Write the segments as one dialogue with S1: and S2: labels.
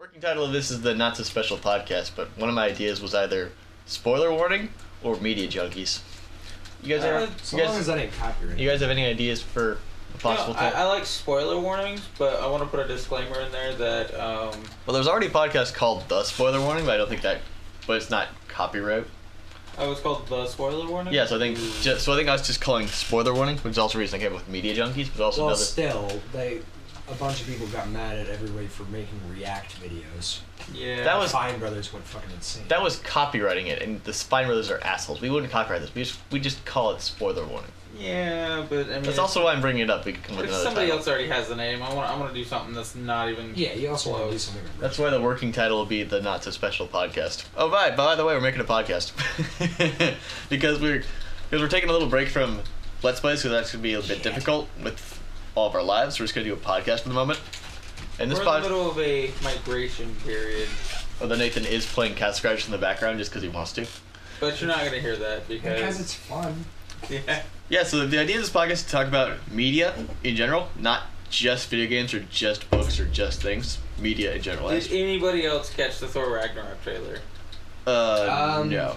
S1: Working title of this is the Not So Special podcast, but one of my ideas was either spoiler warning or media junkies. You guys
S2: long as that ain't copyrighted.
S1: You guys have any ideas for a possible title?
S3: I like spoiler warnings, but I want to put a disclaimer in there that
S1: Well, there's already a podcast called The Spoiler Warning, but I don't think that, but it's not copyright.
S3: Oh, it's called The Spoiler Warning?
S1: Yeah, so I think I was just calling spoiler warning, which is also the reason I came up with media junkies, but also
S2: Well, still, a bunch of people got mad at everybody for making react videos.
S3: Yeah.
S1: That was
S2: Fine Brothers went fucking insane.
S1: That was copywriting it, and the Fine Brothers are assholes. We wouldn't copyright this. We just call it spoiler warning.
S3: Yeah, but I mean...
S1: That's also why I'm bringing it up. We could come with another
S3: somebody
S1: title.
S3: else already has the name. I want to do something that's not even...
S2: Yeah, you also want to do something...
S1: That's why the working title will be the Not So Special podcast. Oh, by the way, we're making a podcast. because we're taking a little break from Let's Plays, because that's going to be a bit difficult with all of our lives. We're just going to do a podcast for the moment. And this
S3: we're in the middle of a migration period.
S1: Although Nathan is playing Cat Scratch in the background just because he wants to.
S3: But you're not going to hear that
S2: Because it's fun.
S3: Yeah.
S1: Yeah, so the idea of this podcast is to talk about media in general, not just video games or just books or just things. Media in general.
S3: Did anybody else catch the Thor Ragnarok trailer?
S1: No.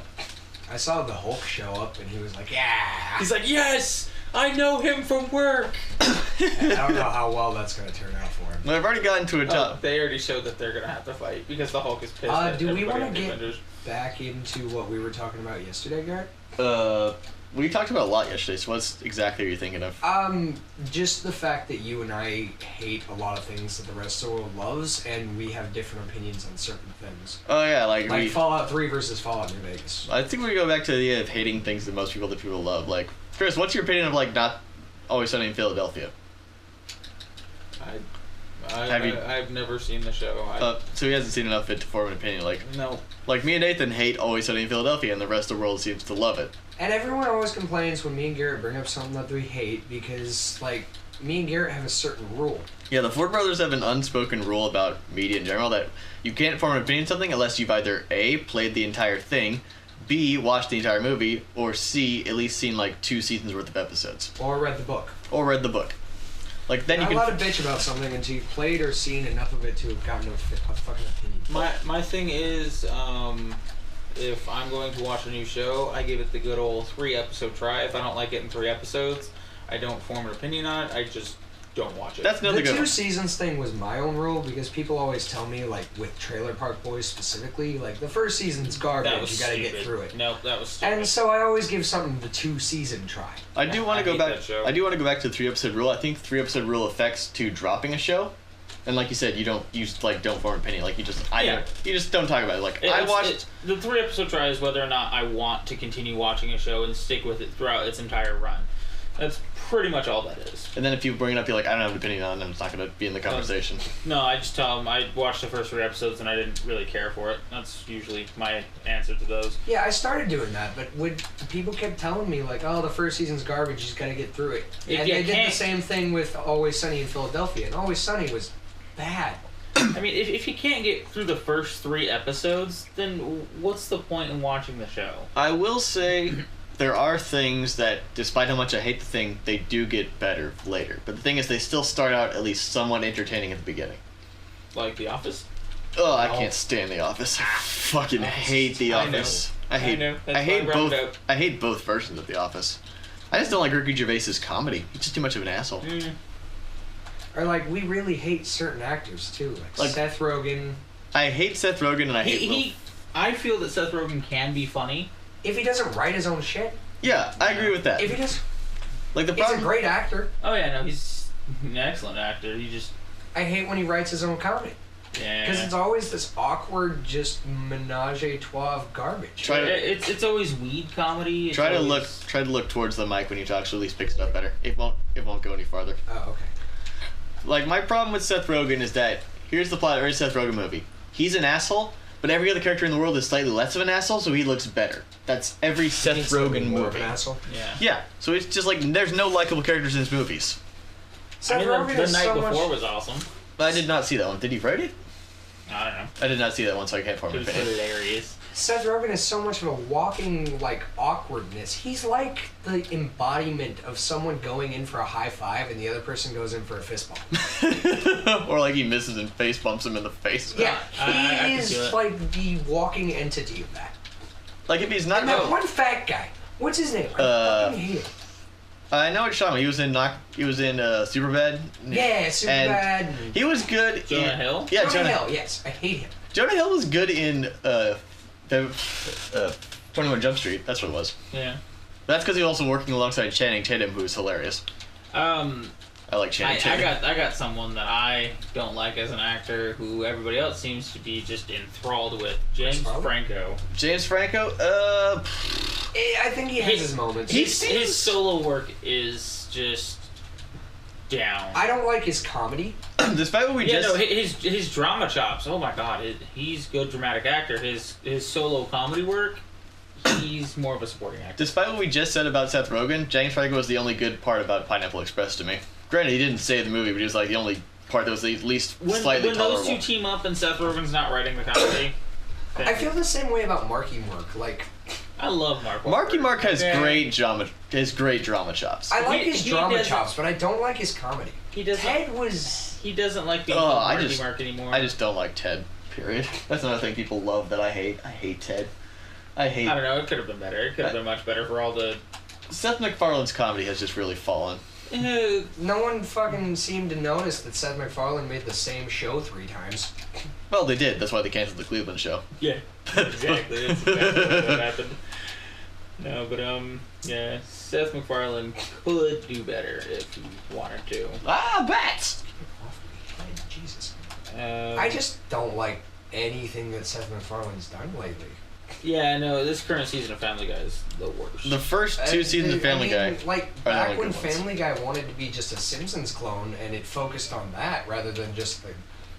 S2: I saw the Hulk show up and he was like, yeah!
S3: He's like, yes! I know him from work!
S2: I don't know how well that's going to turn out for him.
S1: Well, I've already gotten to a top.
S3: They already showed that they're going to have to fight because the Hulk is pissed at
S2: Do we
S3: everybody
S2: want
S3: in
S2: to
S3: the
S2: get
S3: Avengers.
S2: back into what we were talking about yesterday, Garrett?
S1: We talked about a lot yesterday, so what exactly are you thinking of?
S2: Just the fact that you and I hate a lot of things that the rest of the world loves, and we have different opinions on certain things.
S1: Oh, yeah,
S2: Like Fallout 3 versus Fallout New Vegas.
S1: I think we go back to the idea of hating things that most people love. Like, Chris, what's your opinion of, like, Not Always Sunny in Philadelphia?
S3: I've never seen the show.
S1: So he hasn't seen enough of it to form an opinion.
S3: No.
S1: Like, me and Nathan hate Always Sunny in Philadelphia, and the rest of the world seems to love it.
S2: And everyone always complains when me and Garrett bring up something that we hate because, like, me and Garrett have a certain rule.
S1: Yeah, the Ford brothers have an unspoken rule about media in general that you can't form an opinion on something unless you've either A, played the entire thing, B, watched the entire movie, or C, at least seen, like, 2 seasons worth of episodes.
S2: Or read the book.
S1: Like, then
S2: You're
S1: you
S2: not
S1: can...
S2: allowed to bitch about something until you've played or seen enough of it to have gotten a fucking opinion.
S3: My thing is, if I'm going to watch a new show, I give it the good old 3-episode try. If I don't like it in 3 episodes, I don't form an opinion on it. I just don't watch it.
S1: That's another good
S2: The 2
S1: one.
S2: seasons thing was my own rule because people always tell me, like, with Trailer Park Boys specifically, like, the first season's garbage,
S3: That was
S2: you gotta
S3: stupid.
S2: get through it.
S3: No, that was stupid.
S2: And so I always give something the 2-season try.
S1: I do want to go
S3: hate
S1: back.
S3: that show.
S1: I do want to go back to the 3-episode rule. I think the 3-episode rule affects to dropping a show, and like you said, you don't form an opinion. Like you just don't talk about it. Like I watched
S3: the 3-episode try is whether or not I want to continue watching a show and stick with it throughout its entire run. That's pretty much all that is.
S1: and then if you bring it up, you're like, I don't have an opinion on it, and it's not going to be in the conversation.
S3: No, I just tell them I watched the first 3 episodes and I didn't really care for it. That's usually my answer to those.
S2: Yeah, I started doing that, but people kept telling me, like, oh, the first season's garbage, you just gotta get through it. And they did the same thing with Always Sunny in Philadelphia, and Always Sunny was bad.
S3: I mean, if you can't get through the first 3 episodes, then what's the point in watching the show?
S1: I will say there are things that, despite how much I hate the thing, they do get better later. But the thing is, they still start out at least somewhat entertaining at the beginning.
S3: Like The Office?
S1: Oh, I can't stand The Office. I fucking hate The Office. I hate both. I hate both versions of The Office. I just don't like Ricky Gervais's comedy. He's just too much of an asshole.
S2: Or, like, we really hate certain actors, too. Like Seth Rogen.
S1: I hate Seth Rogen, and I hate both.
S3: I feel that Seth Rogen can be funny.
S2: If he doesn't write his own shit.
S1: Yeah, I agree with that.
S2: If he does...
S1: Like
S2: he's a great actor.
S3: Oh, yeah, no, he's an excellent actor.
S2: I hate when he writes his own comedy.
S3: Yeah.
S2: Because it's always this awkward, just menage a trois of garbage.
S3: It's always weed comedy.
S1: Try to look towards the mic when you talk, so at least pick stuff better. It won't go any farther.
S2: Oh, okay.
S1: Like, my problem with Seth Rogen is that, here's the plot of every Seth Rogen movie. He's an asshole, but every other character in the world is slightly less of an asshole, so he looks better. That's every Seth Rogen
S2: More of
S1: movie.
S2: an asshole?
S3: Yeah.
S1: Yeah, so it's just like, there's no likable characters in his movies.
S2: Seth Rogen
S3: the
S2: is
S3: night
S2: so
S3: before
S2: much...
S3: was awesome.
S1: I did not see that one. Did he write it?
S3: I don't know.
S1: I did not see that one, so I can't form
S3: It
S1: an
S3: was
S1: opinion.
S3: hilarious.
S2: Seth Rogen is so much of a walking, like, awkwardness. He's like the embodiment of someone going in for a high five and the other person goes in for a fist bump.
S1: Or like he misses and face bumps him in the face.
S2: Yeah,
S3: I can
S2: he
S3: see
S2: is
S3: that.
S2: like the walking entity of that.
S1: Like if he's not.
S2: And that one fat guy. What's his name? I fucking hate him.
S1: I know what you're talking about. He was in Superbad.
S2: Yeah, Superbad.
S1: He was good.
S3: Jonah
S1: in,
S3: Hill?
S1: Yeah,
S2: Jonah Hill, yes. I hate him.
S1: Jonah Hill was good in 21 Jump Street. That's what it was.
S3: Yeah.
S1: That's because he was also working alongside Channing Tatum, who's hilarious. I like Channing Tatum.
S3: I got someone that I don't like as an actor who everybody else seems to be just enthralled with. James Franco.
S1: James Franco.
S2: I think he has his moments.
S3: His solo work is just down.
S2: I don't like his comedy.
S1: Despite what we just...
S3: his drama chops. Oh my god, he's a good dramatic actor. His solo comedy work, he's more of a supporting actor.
S1: Despite what we just said about Seth Rogen, James Franco was the only good part about Pineapple Express to me. Granted, he didn't save the movie, but he was like the only part that was at least slightly tolerable.
S3: When those two team up and Seth Rogen's not writing the comedy,
S2: I feel the same way about Marky Mark. Like,
S3: I love Mark Wahlberg.
S1: Marky Mark has great drama chops.
S2: I like his drama
S3: doesn't-
S2: chops, but I don't like his comedy.
S3: He doesn't.
S2: Ted was...
S3: He doesn't like being
S1: Oh,
S3: called
S1: I
S3: Marky
S1: just-
S3: Mark anymore.
S1: I just don't like Ted. Period. That's another thing people love that I hate. I hate Ted. I
S3: don't know. It could have been better. It could have been much better for all the.
S1: Seth MacFarlane's comedy has just really fallen.
S2: No one fucking seemed to notice that Seth MacFarlane made the same show 3 times.
S1: Well, they did. That's why they canceled the Cleveland show.
S3: Yeah. Exactly. That's exactly what happened. No, but yeah. Seth MacFarlane could do better if he wanted to.
S1: Ah, bats!
S2: Jesus. I just don't like anything that Seth MacFarlane's done lately.
S3: Yeah, no, this current season of Family Guy is the worst.
S1: The first 2 seasons of Family Guy.
S2: Like,
S1: are the
S2: back
S1: only
S2: when
S1: good ones.
S2: Family Guy wanted to be just a Simpsons clone and it focused on that rather than just the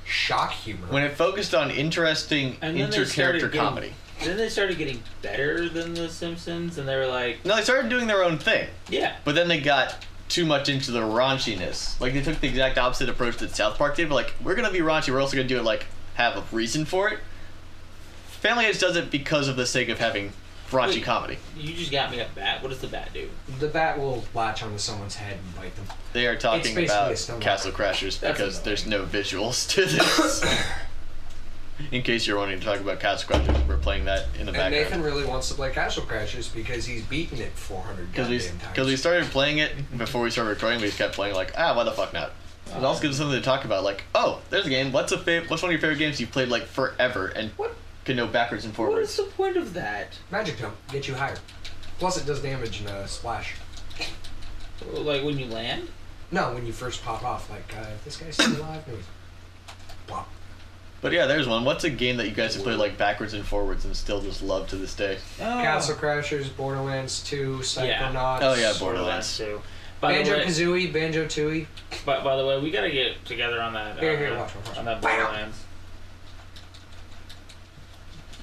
S2: shock humor.
S1: When it focused on interesting
S3: And then they started
S1: inter-character
S3: getting-
S1: comedy.
S3: Then they started getting better than The Simpsons, and they were like,
S1: No, they started doing their own thing.
S3: yeah.
S1: But then they got too much into the raunchiness. Like, they took the exact opposite approach that South Park did. But, like, we're going to be raunchy. We're also going to do it, like, have a reason for it. Family Guy just does it because of the sake of having raunchy
S3: Wait.
S1: comedy.
S3: You just got me a bat. What does the bat do?
S2: The bat will latch onto someone's head and bite them.
S1: They are
S2: It's
S1: talking
S2: basically
S1: about
S2: a stone
S1: Castle
S2: walker.
S1: Crashers
S3: That's
S1: because
S3: annoying.
S1: there's no visuals to this. In case you're wanting to talk about Castle Crashers, we're playing that in the
S2: And Nathan
S1: background.
S2: really wants to play Castle Crashers because he's beaten it 400
S1: Because
S2: goddamn times.
S1: we started playing it before we started recording, we just kept playing like, why the fuck not? It also gives us something to talk about, like, oh, there's a game. What's one of your favorite games you've played like forever and
S3: What?
S1: can know backwards and
S3: What is
S1: forwards?
S3: the point of that?
S2: Magic Jump, get you higher. Plus it does damage in a splash.
S3: Like when you land?
S2: No, when you first pop off, like, this guy's still alive? No, he's... Plop.
S1: But yeah, there's one. What's a game that you guys have played like backwards and forwards and still just love to this day?
S2: Castle Crashers, Borderlands 2, Psychonauts.
S1: Oh yeah, Borderlands.
S3: Too. By the way,
S2: Banjo-Kazooie, Banjo-Tooie.
S3: by the way, we gotta get together on that.
S2: Here, watch.
S3: On that
S2: Bam!
S3: Borderlands.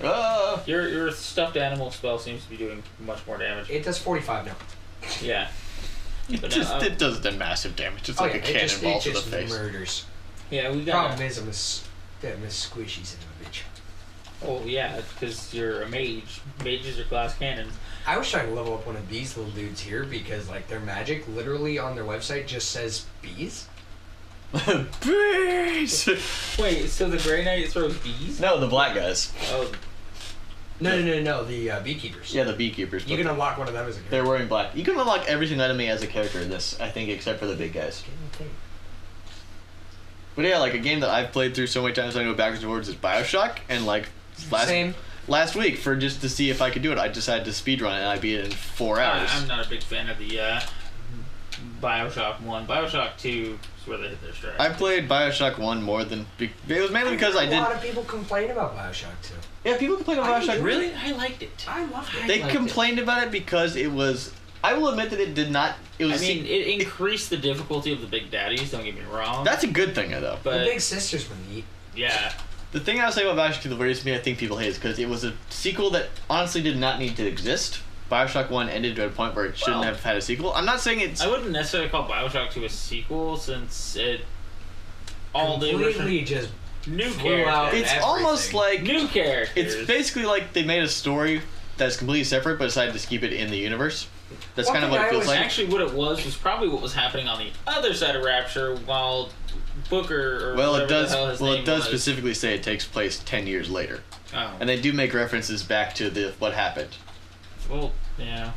S1: Oh.
S3: Your stuffed animal spell seems to be doing much more damage.
S2: It does 45 now.
S3: Yeah. But
S1: It does the massive damage. It's like a
S2: it
S1: cannonball to the
S2: just
S1: face.
S2: murders.
S3: yeah, we got.
S2: Problem is, I'm a Miss Squishy's in a bitch.
S3: Oh yeah, because you're a mage. Mages are glass cannons.
S2: I was trying to level up one of these little dudes here because, like, their magic literally on their website just says bees.
S1: Bees!
S3: Wait, so the Grey Knight throws bees?
S1: No, the black guys.
S3: Oh,
S2: No, the beekeepers.
S1: Yeah, the beekeepers.
S2: You can unlock one of them as a character.
S1: They're wearing black. You can unlock every single enemy as a character in this, I think, except for the big guys. But yeah, like a game that I've played through so many times I go backwards and forwards is Bioshock, and like
S2: Same.
S1: last week for just to see if I could do it, I decided to speedrun it and I beat it in 4 hours.
S3: I'm not a big fan of the Bioshock 1. Bioshock 2 is where they hit their stride.
S1: I played Bioshock 1 more than... It was mainly because I
S2: A
S1: did...
S2: lot of people complain about Bioshock 2.
S1: Yeah, people complain about
S2: I
S1: Bioshock.
S2: enjoyed
S3: Really? I liked it.
S2: I loved it.
S1: They
S3: liked
S1: complained about it because it was... I will admit that it did not... It was.
S3: I mean, it increased the difficulty of the big daddies, don't get me wrong.
S1: That's a good thing, though.
S2: The
S3: but
S2: Big Sisters were neat.
S3: yeah.
S1: The thing I was saying about Bioshock 2, the reason I think people hate is because it was a sequel that honestly did not need to exist. Bioshock 1 ended at a point where it shouldn't
S3: Well,
S1: have had a sequel. I'm not saying it's...
S3: I wouldn't necessarily call Bioshock 2 a sequel since it all the
S2: Completely
S3: original.
S2: just
S3: New
S2: flew out
S3: characters.
S1: It's
S2: everything.
S1: almost like
S3: New characters.
S1: it's basically like they made a story that's completely separate, but decided to keep it in the universe. That's
S2: One
S1: kind of
S2: thing
S1: what it
S2: I
S1: feels
S2: was
S1: like.
S3: Actually, what it was probably what was happening on the other side of Rapture while Booker or
S1: Well,
S3: whatever
S1: it does.
S3: the hell his
S1: Well,
S3: name
S1: it does
S3: was.
S1: specifically say it takes place 10 years later,
S3: Oh.
S1: and they do make references back to what happened,
S3: Well, yeah.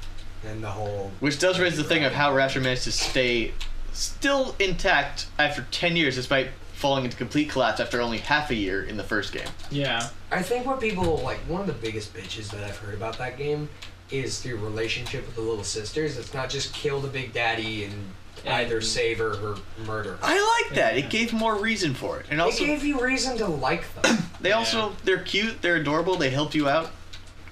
S2: And the whole.
S1: which does raise the thing of how Rapture managed to stay still intact after 10 years, despite falling into complete collapse after only half a year in the first game.
S3: Yeah.
S2: I think what people like, one of the biggest bitches that I've heard about that game is the relationship with the little sisters. It's not just kill the big daddy and either save her or murder her.
S1: I like that. It gave more reason for it, and
S2: It
S1: also
S2: gave you reason to like them.
S1: they're cute, they're adorable, they helped you out.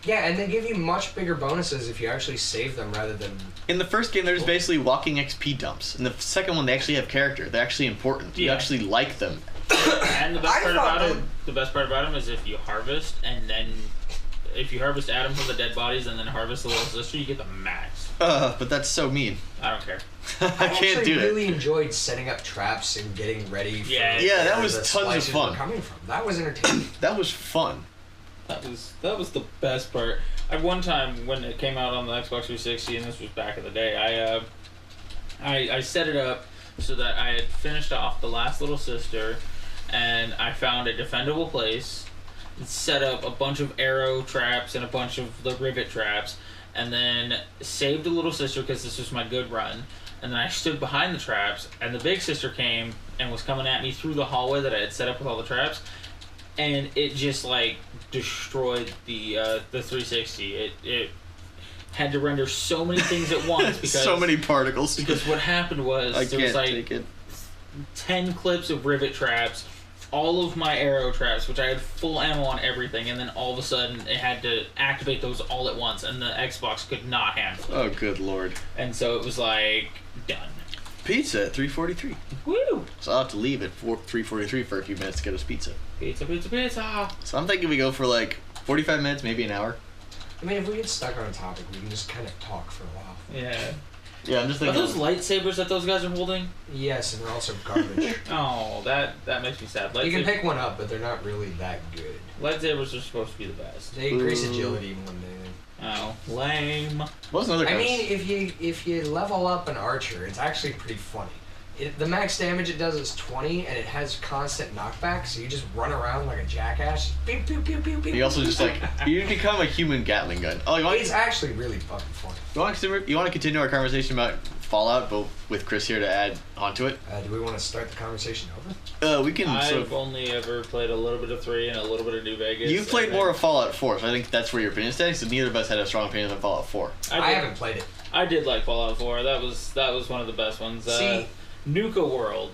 S2: Yeah, and they give you much bigger bonuses if you actually save them rather than.
S1: In the first game, there's basically walking XP dumps. In the second one, they actually have character. They're actually important. You
S3: Yeah.
S1: actually like them.
S3: And the best
S2: I
S3: part
S2: thought
S3: about
S2: that-
S3: him, the best part about him is if you harvest and then if you harvest Adam from the dead bodies and then harvest the little sister, you get the max.
S1: But that's so mean.
S3: I don't care.
S1: I can't
S2: actually
S1: do it.
S2: really enjoyed setting up traps and getting ready for
S3: Yeah.
S1: Yeah, that
S2: where
S1: was
S2: the
S1: tons of
S2: slices
S1: fun.
S2: were coming from. That was entertaining.
S1: That was fun.
S3: That was the best part. At one time when it came out on the Xbox 360, and this was back in the day, I set it up so that I had finished off the last little sister, and I found a defendable place, set up a bunch of arrow traps and a bunch of the rivet traps, and then saved the little sister because this was my good run. And then I stood behind the traps, and the big sister came and was coming at me through the hallway that I had set up with all the traps, and it just like destroyed the 360. It had to render so many things at once because
S1: So many particles.
S3: because what happened was
S1: I
S3: there was
S1: can't
S3: like
S1: take it.
S3: 10 clips of rivet traps, all of my arrow traps, which I had full ammo on everything, and then all of a sudden it had to activate those all at once, and the Xbox could not handle it.
S1: Oh, good lord.
S3: And so it was like, done.
S1: Pizza at 3:43.
S3: Woo!
S1: So I'll have to leave at 3:43 for a few minutes to get us pizza.
S3: Pizza, pizza, pizza!
S1: So I'm thinking we go for like 45 minutes, maybe an hour.
S2: I mean, if we get stuck on a topic, we can just kind of talk for a while.
S3: Yeah.
S1: Yeah, I'm just
S3: Are
S1: thinking.
S3: those lightsabers that those guys are holding?
S2: Yes, and they're also garbage.
S3: Oh, that makes me sad.
S2: You can pick one up, but they're not really that good.
S3: Lightsabers are supposed to be the best.
S2: They increase
S1: Ooh.
S2: agility more than anything.
S3: Oh, lame.
S1: What's another
S2: I
S1: kind
S2: mean, if you level up an archer, it's actually pretty funny. The max damage it does is 20, and it has constant knockback, so you just run around like a jackass. Pew, pew, pew, pew, pew,
S1: You also
S2: pew,
S1: just
S2: pew.
S1: like you become a human Gatling gun. Oh, you want
S2: It's actually really fucking funny.
S1: you want to continue our conversation about Fallout, but with Chris here to add onto it?
S2: Do we want to start the conversation over?
S1: We can.
S3: I've only ever played a little bit of 3 and a little bit of New Vegas.
S1: You've played
S3: and
S1: more
S3: then-
S1: of Fallout 4, so I think that's where your opinion stands. So neither of us had a strong opinion on Fallout 4.
S2: I haven't played it.
S3: I did like Fallout 4. That was one of the best ones.
S2: See-
S3: Nuka World.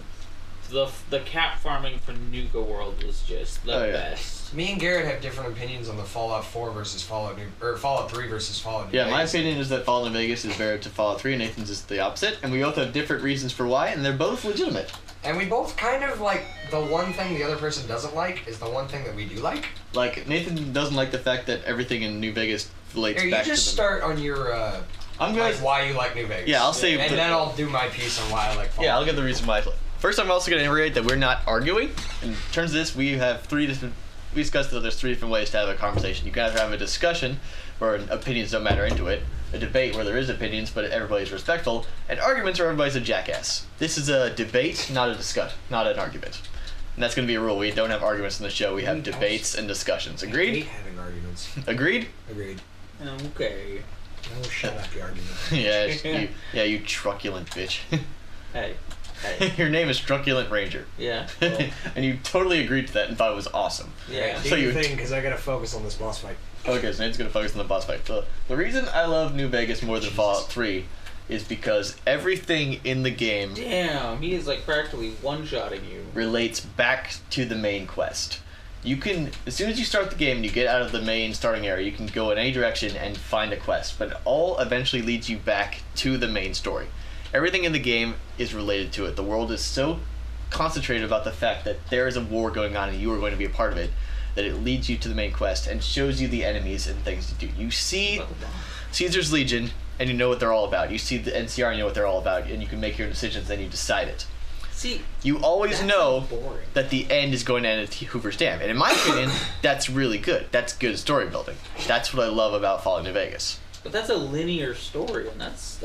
S3: The cap farming for Nuka World was just the best.
S2: Me and Garrett have different opinions on the Fallout 4 versus Fallout 3 versus Fallout New
S1: Yeah, my
S2: Vegas.
S1: opinion is that Fallout New Vegas is better to Fallout 3, and Nathan's is the opposite, and we both have different reasons for why, and they're both legitimate.
S2: And we both kind of like the one thing the other person doesn't like is the one thing that we do like.
S1: Like, Nathan doesn't like the fact that everything in New Vegas relates
S2: Here, you
S1: back
S2: just
S1: to the...
S2: start on your
S1: I'm gonna...
S2: like why you like New Vegas.
S1: Yeah, I'll say...
S2: and then I'll do my piece on why I like Fallout.
S1: Yeah, I'll give the reason why. First, I'm also going to reiterate that we're not arguing. In terms of this, we have we discussed that there's 3 different ways to have a conversation. You can either have a discussion where opinions don't matter into it, a debate where there is opinions but everybody's respectful, and arguments where everybody's a jackass. This is a debate, not not an argument. And that's going to be a rule. We don't have arguments in the show. We have debates and discussions.
S2: I
S1: Agreed?
S2: hate having arguments.
S1: Agreed?
S2: Agreed.
S3: Okay.
S2: No, shut up, the argument.
S1: You truculent bitch.
S3: Hey.
S1: Your name is Truculent Ranger.
S3: Yeah. Well,
S1: And you totally agreed to that and thought it was awesome.
S3: yeah.
S2: Do
S1: So
S2: your
S1: you-
S2: thing, because I gotta focus on this boss fight.
S1: Okay, so Nate's gonna focus on the boss fight. The reason I love New Vegas more than Fallout 3 is because everything in the game
S3: Damn, he is like practically one-shotting you.
S1: relates back to the main quest. You can, as soon as you start the game and you get out of the main starting area, you can go in any direction and find a quest, but it all eventually leads you back to the main story. Everything in the game is related to it. The world is so concentrated about the fact that there is a war going on and you are going to be a part of it, that it leads you to the main quest and shows you the enemies and things to do. You see Caesar's Legion and you know what they're all about. You see the NCR and you know what they're all about, and you can make your decisions, then you decide it.
S3: See,
S1: you always know
S3: boring.
S1: that the end is going to end at Hoover's Dam. And in my opinion, that's really good. That's good story building. That's what I love about Fallout New Vegas.
S3: But that's a linear story, and that's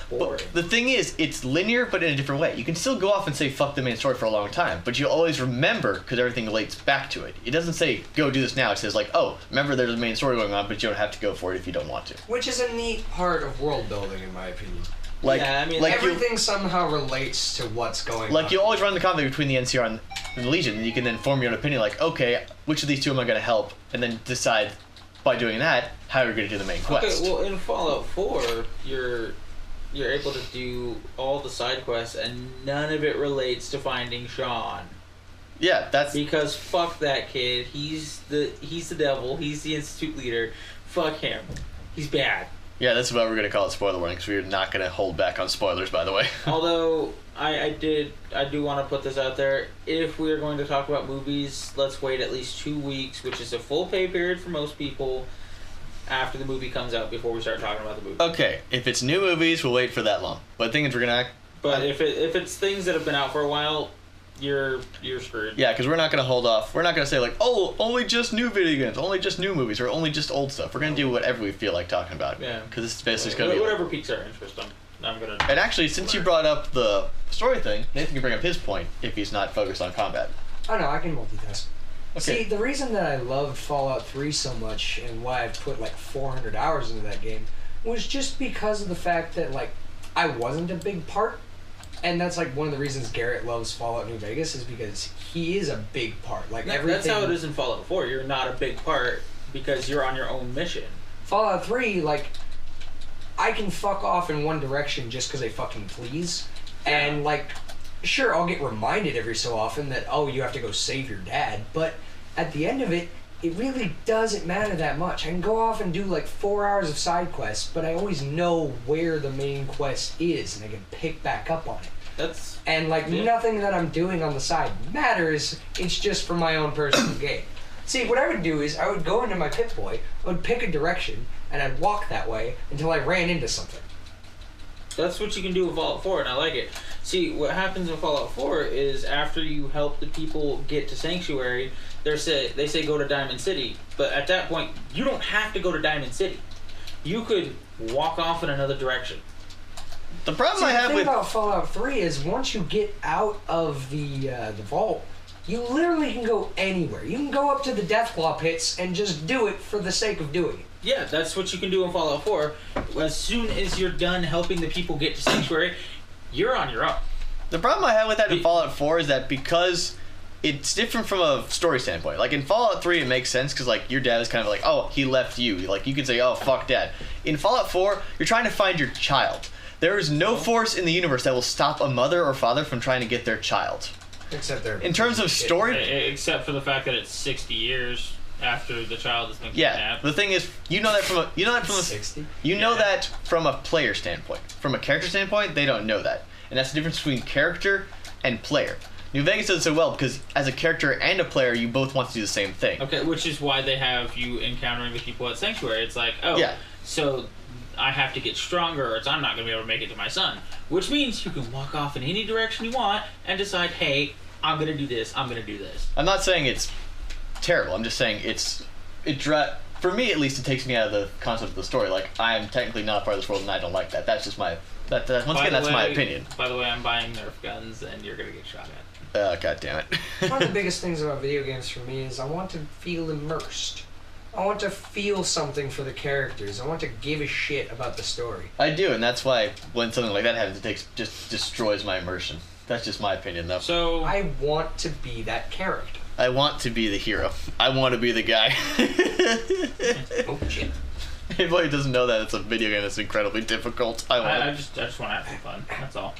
S3: boring.
S1: But the thing is, it's linear, but in a different way. You can still go off and say fuck the main story for a long time, but you always remember because everything relates back to it. It doesn't say go do this now. It says like, oh, remember there's a main story going on, but you don't have to go for it if you don't want to.
S2: Which is a neat part of world building, in my opinion.
S1: Like,
S3: yeah, I mean,
S1: like
S2: everything somehow relates to what's going on.
S1: Like you always run the conflict between the NCR and the Legion, and you can then form your own opinion. Like, okay, which of these two am I going to help, and then decide by doing that how you're going to do the main quest.
S3: Okay, well, in Fallout 4, you're able to do all the side quests, and none of it relates to finding Sean.
S1: Yeah, that's
S3: because fuck that kid. He's the devil. He's the institute leader. Fuck him. He's bad.
S1: Yeah, that's what we're going to call it spoiler warning, because we're not going to hold back on spoilers, by the way.
S3: Although, I do want to put this out there. If we are going to talk about movies, let's wait at least 2 weeks, which is a full pay period for most people, after the movie comes out before we start talking about the movie.
S1: Okay, if it's new movies, we'll wait for that long. But the thing is, we're going to...
S3: But if it's things that have been out for a while, you're screwed.
S1: Yeah, because we're not going to hold off. We're not going to say, like, oh, only just new video games, only just new movies, or only just old stuff. We're going to do whatever we feel like talking about.
S3: Yeah.
S1: Because this is basically going to be...
S3: Whatever piques our interest, I'm going to...
S1: And actually, since you brought up the story thing, Nathan can bring up his point if he's not focused on combat.
S2: Oh no, I can multitask.
S1: Okay.
S2: See, the reason that I loved Fallout 3 so much and why I put like 400 hours into that game was just because of the fact that like I wasn't a big part. And that's like one of the reasons Garrett loves Fallout New Vegas is because he is a big part. Like everything.
S3: That's how it is in Fallout 4. You're not a big part because you're on your own mission.
S2: Fallout 3, like, I can fuck off in one direction just because I fucking please. And like, sure, I'll get reminded every so often that, oh, you have to go save your dad. But at the end of it, it really doesn't matter that much. I can go off and do like 4 hours of side quests, but I always know where the main quest is and I can pick back up on it. And like nothing that I'm doing on the side matters. It's just for my own personal gain. See, what I would do is I would go into my Pip-Boy, I would pick a direction, and I'd walk that way until I ran into something.
S3: That's what you can do in Fallout 4, and I like it. See, what happens in Fallout 4 is after you help the people get to Sanctuary, they say go to Diamond City. But at that point, you don't have to go to Diamond City. You could walk off in another direction.
S1: The problem I have
S2: the
S1: with
S2: thing about Fallout 3 is once you get out of the vault, you literally can go anywhere. You can go up to the Deathclaw pits and just do it for the sake of doing it.
S3: Yeah, that's what you can do in Fallout 4. As soon as you're done helping the people get to Sanctuary, you're on your own.
S1: The problem I have with that in Fallout 4 is that because it's different from a story standpoint. Like in Fallout 3, it makes sense because like your dad is kind of like, oh, he left you. Like you could say, oh, fuck dad. In Fallout 4, you're trying to find your child. There is no force in the universe that will stop a mother or father from trying to get their child.
S2: Except they're...
S1: In terms of story...
S3: Except for the fact that it's 60 years after the child has been kidnapped.
S1: Yeah, the thing is, you know that from a
S2: 60?
S1: You know that from a player standpoint. From a character standpoint, they don't know that. And that's the difference between character and player. New Vegas does it so well because as a character and a player, you both want to do the same thing.
S3: Okay, which is why they have you encountering the people at Sanctuary. It's like, oh,
S1: yeah.
S3: So I have to get stronger or I'm not going to be able to make it to my son. Which means you can walk off in any direction you want and decide, hey, I'm going to do this, I'm going to do this.
S1: I'm not saying it's terrible. I'm just saying for me at least, it takes me out of the concept of the story. Like, I am technically not a part of this world and I don't like that. That's just my... once again, that's my opinion.
S3: By the way, I'm buying Nerf guns and you're going to get shot at.
S1: God damn it.
S2: One of the biggest things about video games for me is I want to feel immersed. I want to feel something for the characters. I want to give a shit about the story.
S1: I do, and that's why when something like that happens, it just destroys my immersion. That's just my opinion, though.
S3: So
S2: I want to be that character.
S1: I want to be the hero. I want to be the guy.
S2: Oh shit!
S1: Anybody who doesn't know that it's a video game that's incredibly difficult.
S3: I just want to have some fun. That's all.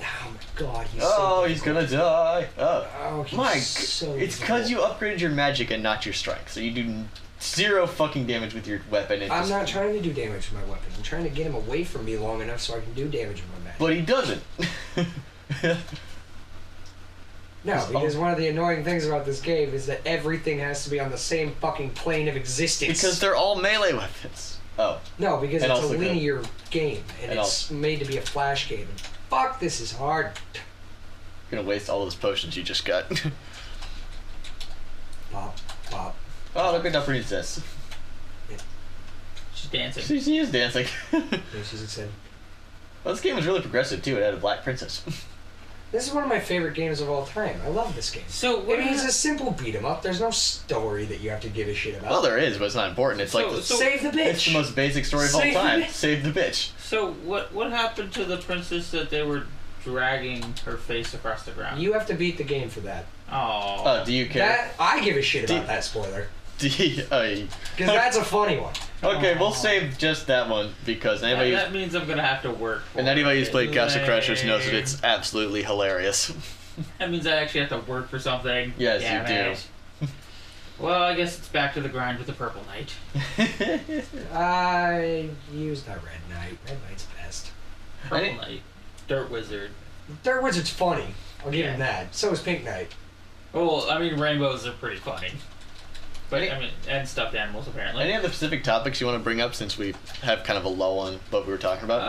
S2: Oh my god,
S1: he's gonna die.
S2: Oh, he's so
S1: it's because you upgraded your magic and not your strength, so you do 0 fucking damage with your weapon.
S2: I'm not trying to do damage with my weapon. I'm trying to get him away from me long enough so I can do damage with my magic.
S1: But he doesn't.
S2: No, because one of the annoying things about this game is that everything has to be on the same fucking plane of existence.
S1: Because they're all melee weapons. Oh.
S2: No, because it's a linear game, and it's made to be a flash game. Fuck, this is hard.
S1: gonna waste all those potions you just got.
S2: Pop, pop.
S1: Oh, look at that princess.
S3: She's dancing.
S1: She is dancing.
S2: Yeah, she's excited.
S1: Well, this game was really progressive too. It had a black princess.
S2: This is one of my favorite games of all time. I love this game.
S3: So
S2: I mean, it's a simple beat 'em up. There's no story that you have to give a shit about.
S1: Well, there is, but it's not important. It's like
S2: Save the bitch.
S1: it's the most basic story of all
S2: Save the
S1: time.
S2: bitch.
S1: Save the bitch.
S3: So what happened to the princess that they were dragging her face across the ground?
S2: You have to beat the game for that.
S3: Oh.
S1: Do you care?
S2: That I give a shit about that spoiler.
S1: Because
S2: That's a funny one.
S1: Okay, we'll save just that one because anybody
S3: that means I'm gonna have to work for
S1: anybody who's
S3: it.
S1: played Castle Crashers knows that it's absolutely hilarious.
S3: That means I actually have to work for something.
S1: Yes,
S3: Damn
S1: you
S3: it. Well, I guess it's back to the grind with the Purple Knight.
S2: I used that Red Knight. Red Knight's best.
S3: Purple Knight. Dirt Wizard.
S2: Dirt Wizard's funny. I'll give
S3: Yeah.
S2: him that. So is Pink Knight.
S3: Well, I mean, rainbows are pretty funny. But,
S1: Any-
S3: I mean, and stuffed animals, apparently.
S1: Any other specific topics you want to bring up since we have kind of a lull on what we were talking about?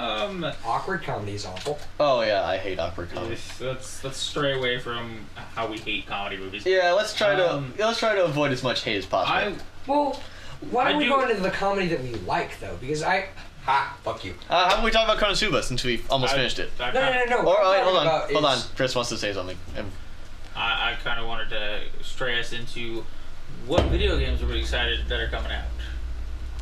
S2: Awkward comedy is awful.
S1: Oh yeah, I hate awkward comedy.
S3: Let's stray away from how we hate comedy movies.
S1: Yeah, let's try to avoid as much hate as possible.
S2: Well, why don't we
S3: do-
S2: go into the comedy that we like, though? Because fuck you.
S1: How about we talk about Konosuba since we almost finished it?
S3: I
S2: No.
S1: Or
S2: What
S1: wait,
S2: I'm
S1: hold
S2: talking
S1: on,
S2: about
S1: hold on.
S2: is-
S1: Chris wants to say something.
S3: I kind of wanted to stray us into what video games are we excited that are coming out.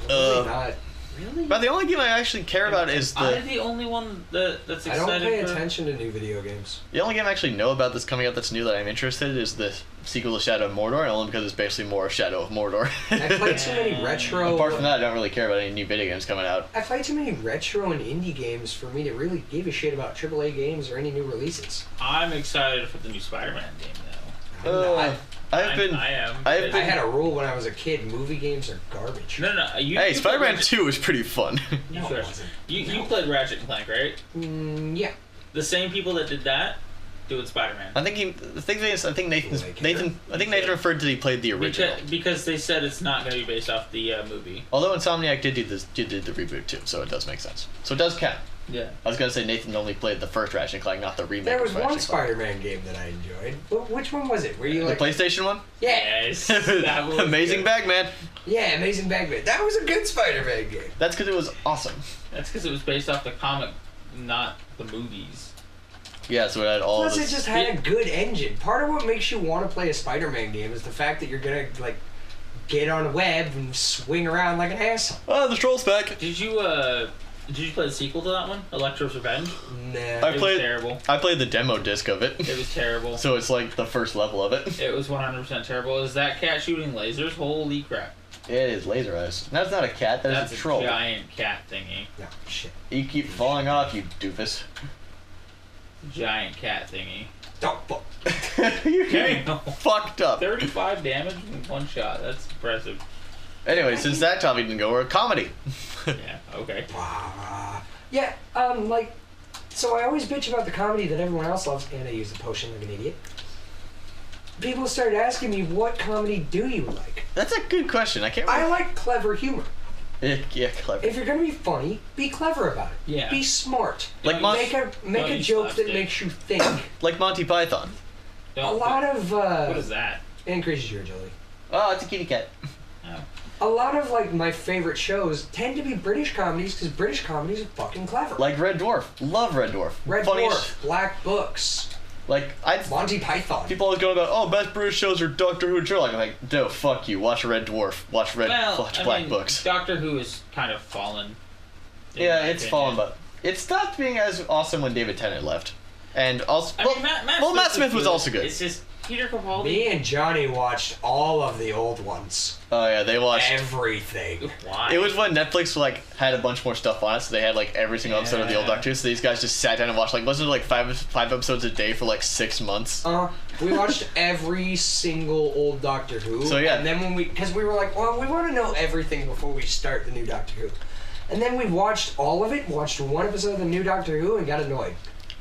S2: Really not. Really?
S1: But the only game I actually care about is
S3: I'm the only one that's
S2: I
S3: excited
S2: don't pay
S3: for...
S2: attention to new video games.
S1: the only game I actually know about that's coming out that's new that I'm interested in is the sequel to Shadow of Mordor, and only because it's basically more Shadow of Mordor.
S2: I play too many retro.
S1: Apart from that, I don't really care about any new video games coming out.
S2: I play too many retro and indie games for me to really give a shit about AAA games or any new releases.
S3: I'm excited for the new Spider-Man game, though.
S2: I'm not.
S3: I am.
S1: I have
S2: I
S1: been.
S2: had a rule when I was a kid: movie games are garbage.
S3: No.
S1: Hey, Spider-Man 2 is pretty fun.
S3: You,
S2: No, it
S3: sure?
S2: wasn't.
S3: You played Ratchet and Clank, right?
S2: Yeah.
S3: The same people that did that doing Spider-Man.
S1: I think
S2: Like
S1: Nathan referred to he played the original.
S3: Because they said it's not going to be based off the movie.
S1: Although Insomniac did the reboot too, so it does make sense. So it does count.
S3: Yeah.
S1: I was gonna say Nathan only played the first Ratchet and Clank, not the remake.
S2: There was
S1: of Ratchet
S2: one
S1: and Clank.
S2: Spider-Man game that I enjoyed. But which one was it? Where you
S1: The
S2: like?
S1: PlayStation one.
S2: Yeah.
S3: Yes. That was
S1: Amazing
S3: good.
S1: Bagman.
S2: Yeah, Amazing Bagman. That was a good Spider-Man game.
S1: That's because it was awesome.
S3: That's because it was based off the comic, not the movies.
S1: Yeah, so it had all
S2: Plus,
S1: this.
S2: it just had a good engine. Part of what makes you want to play a Spider-Man game is the fact that you're gonna like get on a web and swing around like an asshole.
S1: Oh, the troll's back.
S3: Did you play the sequel to that one, Electro's Revenge?
S2: Nah.
S1: I
S3: It
S1: played.
S3: was terrible.
S1: I played the demo disc of it,
S3: It was terrible.
S1: so it's like the first level of it.
S3: It was 100% terrible. Is that cat shooting lasers? Holy crap!
S1: It is laser eyes. That's not a cat. That's a troll.
S3: giant cat thingy.
S2: No shit.
S1: You keep falling off, you doofus.
S3: Giant cat thingy.
S2: Don't fuck.
S1: You
S3: Okay.
S1: getting fucked up.
S3: 35 damage in one shot. That's impressive.
S1: Anyway, since that topic didn't go, we're a comedy.
S3: Yeah. Okay.
S2: Yeah. Like, so I always bitch about the comedy that everyone else loves, and I use the potion like an idiot. People started asking me, what comedy do you like?
S1: That's a good question. I can't.
S2: I
S1: Remember.
S2: like clever humor.
S1: Yeah, clever.
S2: If you're gonna be funny, be clever about it.
S3: Yeah.
S2: Be smart.
S1: Like
S3: Don't
S2: Make a
S3: Don't use
S2: joke that
S3: slapstick.
S2: makes you think.
S1: Like Monty Python.
S2: A
S3: Don't-
S2: lot of
S3: What is that?
S2: it increases your agility.
S1: Oh, it's a kitty cat.
S3: Oh.
S2: A lot of like my favorite shows tend to be British comedies because British comedies are fucking clever.
S1: Like Red Dwarf. Love Red Dwarf.
S2: Red
S1: Funniest-
S2: Dwarf, Black Books,
S1: Like
S2: Monty Python.
S1: people always go about, oh, best British shows are Doctor Who and Sherlock. I'm like, no, fuck you. Watch Red Dwarf. Watch
S3: I
S1: Black
S3: mean,
S1: Books.
S3: Doctor Who is kind of fallen. in
S1: Yeah,
S3: my
S1: it's
S3: opinion.
S1: fallen, but it stopped being as awesome when David Tennant left. And also,
S3: I mean,
S1: Matt Smith was also good.
S3: It's just Peter Capaldi.
S2: Me and Johnny watched all of the old ones.
S1: Oh yeah, they watched.
S2: Everything.
S3: Why?
S1: It was when Netflix like had a bunch more stuff on it, so they had like every single episode of the old
S3: Yeah.
S1: Doctor Who. So these guys just sat down and watched like wasn't it like five episodes a day for like 6 months.
S2: We watched every single old Doctor Who.
S1: So, yeah.
S2: And then because we were like, well, we want to know everything before we start the new Doctor Who. And then we watched all of it, watched one episode of the new Doctor Who, and got annoyed.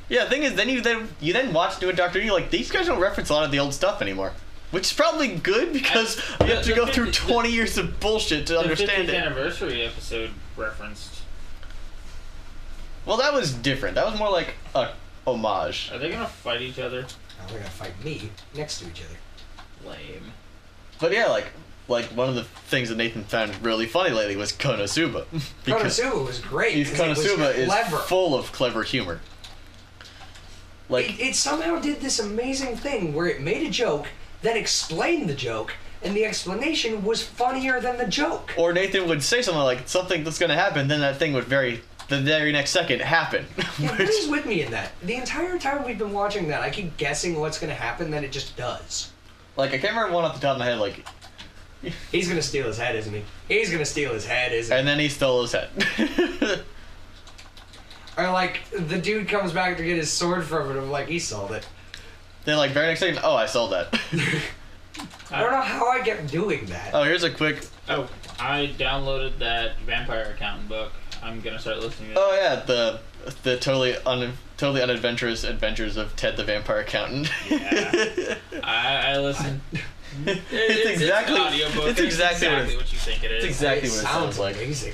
S1: Yeah, the thing is, then you then watch New Doctor Who. You're like, these guys don't reference a lot of the old stuff anymore, which is probably good because you have to
S3: the
S1: go through
S3: 50
S1: 20 years of bullshit to
S3: the
S1: understand
S3: 50th
S1: it.
S3: anniversary episode referenced.
S1: Well, that was different. That was more like a homage.
S3: Are they gonna fight each other?
S2: Now they're gonna fight me next to each other.
S3: Lame.
S1: But yeah, like one of the things that Nathan found really funny lately was Konosuba.
S2: Konosuba was great.
S1: Konosuba is full of clever humor. Like
S2: it somehow did this amazing thing where it made a joke, then explained the joke, and the explanation was funnier than the joke.
S1: Or Nathan would say something like something that's going to happen, then that thing would the very next second happen.
S2: Yeah, what is with me in that? The entire time we've been watching that, I keep guessing what's going to happen, then it just does.
S1: Like I can't remember one off the top of my head. Like
S2: he's gonna steal his head, isn't he? He's gonna steal his head, isn't he?
S1: And then he stole his head.
S2: Or like the dude comes back to get his sword from him, like he sold it.
S1: Then like very next second, oh, I sold that.
S2: I don't know how I kept doing that.
S1: Oh, here's a quick.
S3: Oh, I downloaded that Vampire Accountant book. I'm gonna start listening to it.
S1: Oh yeah, the totally unadventurous adventures of Ted the Vampire Accountant.
S3: Yeah. I listen.
S1: It's exactly
S3: an audiobook.
S1: It's exactly what
S3: you think it is.
S1: It's exactly what it sounds like.
S2: Amazing.